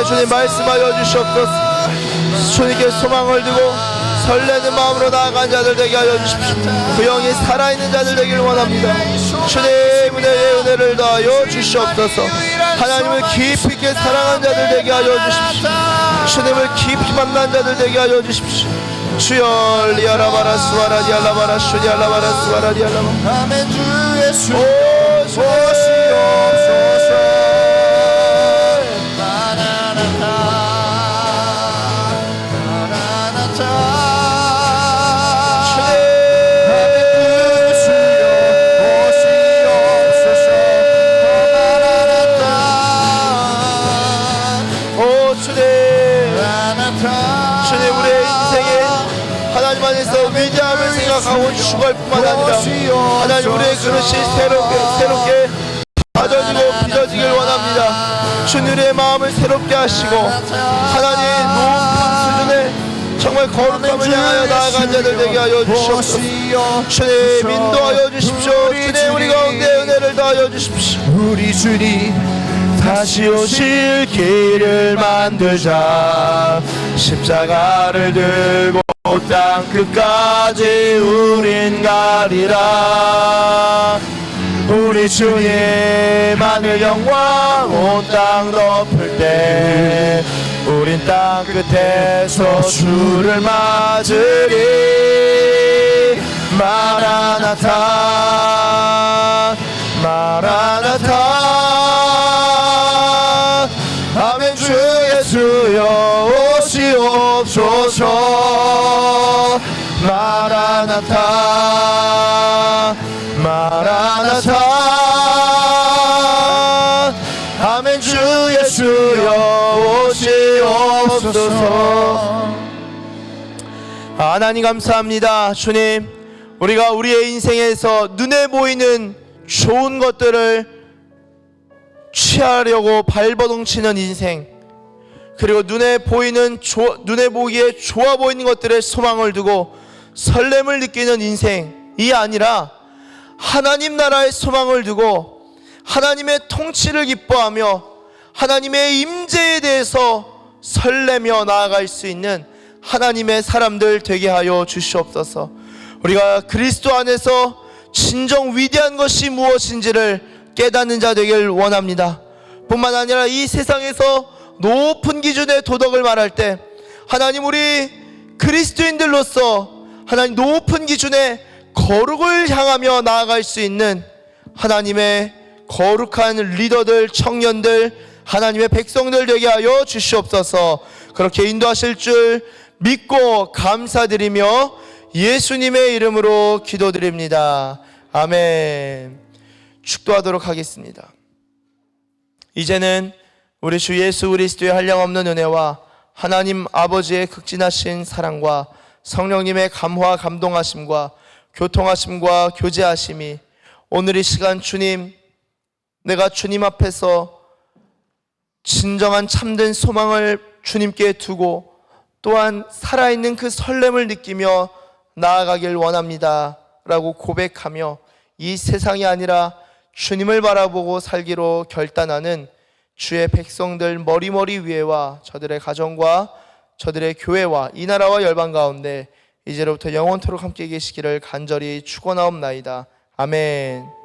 주님 말씀하여 주시옵소서. 주님께 소망을 두고 설레는 마음으로 나아간 자들 되게 하여 주십시오. 그 영이 살아있는 자들 되기를 원합니다. 주님 은혜를 더하여 주시옵소서. 하나님을 깊이 있게 사랑한 자들 되게 하여 주십시오. 주님을 깊이 만난 자들 되게 하여 주십시오. 주여 리아라바라 스와라 디알라바라 슈디알라바라 스와라 디알라바. 아멘. 주 예수 오 오시옵소서. 주님 우리의 인생에 하나님 안에서 위대함을 생각하고 추구할 뿐만 아니라 하나님 우리의 그릇이 새롭게 다져지고 빚어지길 원합니다. 주님 우리의 마음을 새롭게 하시고 하나님 높은 수준의 정말 거룩함을 향하여 나아간 자들 되게 하여 주시옵소서. 주님 인도하여 주십시오. 주님 우리 가운데 은혜를 더하여 주십시오. 우리 주님 다시 오실 길을 만들자. 십자가를 들고 땅 끝까지 우린 가리라. 우리 주님 하늘 영광 온 땅 덮을 때 우린 땅 끝에서 주를 맞으리. 마라나타 마라나타. 아멘. 주 예수여 오시옵소서. 마라나타 마라나타. 아멘. 주 예수여 오시옵소서. 하나님 감사합니다. 주님 우리가 우리의 인생에서 눈에 보이는 좋은 것들을 취하려고 발버둥치는 인생, 그리고 눈에 보기에 좋아 보이는 것들에 소망을 두고 설렘을 느끼는 인생이 아니라 하나님 나라의 소망을 두고 하나님의 통치를 기뻐하며 하나님의 임재에 대해서 설레며 나아갈 수 있는 하나님의 사람들 되게 하여 주시옵소서. 우리가 그리스도 안에서 진정 위대한 것이 무엇인지를 깨닫는 자 되길 원합니다. 뿐만 아니라 이 세상에서 높은 기준의 도덕을 말할 때 하나님 우리 그리스도인들로서 하나님 높은 기준의 거룩을 향하며 나아갈 수 있는 하나님의 거룩한 리더들, 청년들, 하나님의 백성들 되게 하여 주시옵소서. 그렇게 인도하실 줄 믿고 감사드리며 예수님의 이름으로 기도드립니다. 아멘. 축도하도록 하겠습니다. 이제는 우리 주 예수 그리스도의 한량없는 은혜와 하나님 아버지의 극진하신 사랑과 성령님의 감화 감동하심과 교통하심과 교제하심이 오늘 이 시간 주님, 내가 주님 앞에서 진정한 참된 소망을 주님께 두고 또한 살아있는 그 설렘을 느끼며 나아가길 원합니다 라고 고백하며 이 세상이 아니라 주님을 바라보고 살기로 결단하는 주의 백성들 머리머리 위에와 저들의 가정과 저들의 교회와 이 나라와 열방 가운데 이제로부터 영원토록 함께 계시기를 간절히 축원하옵나이다. 아멘.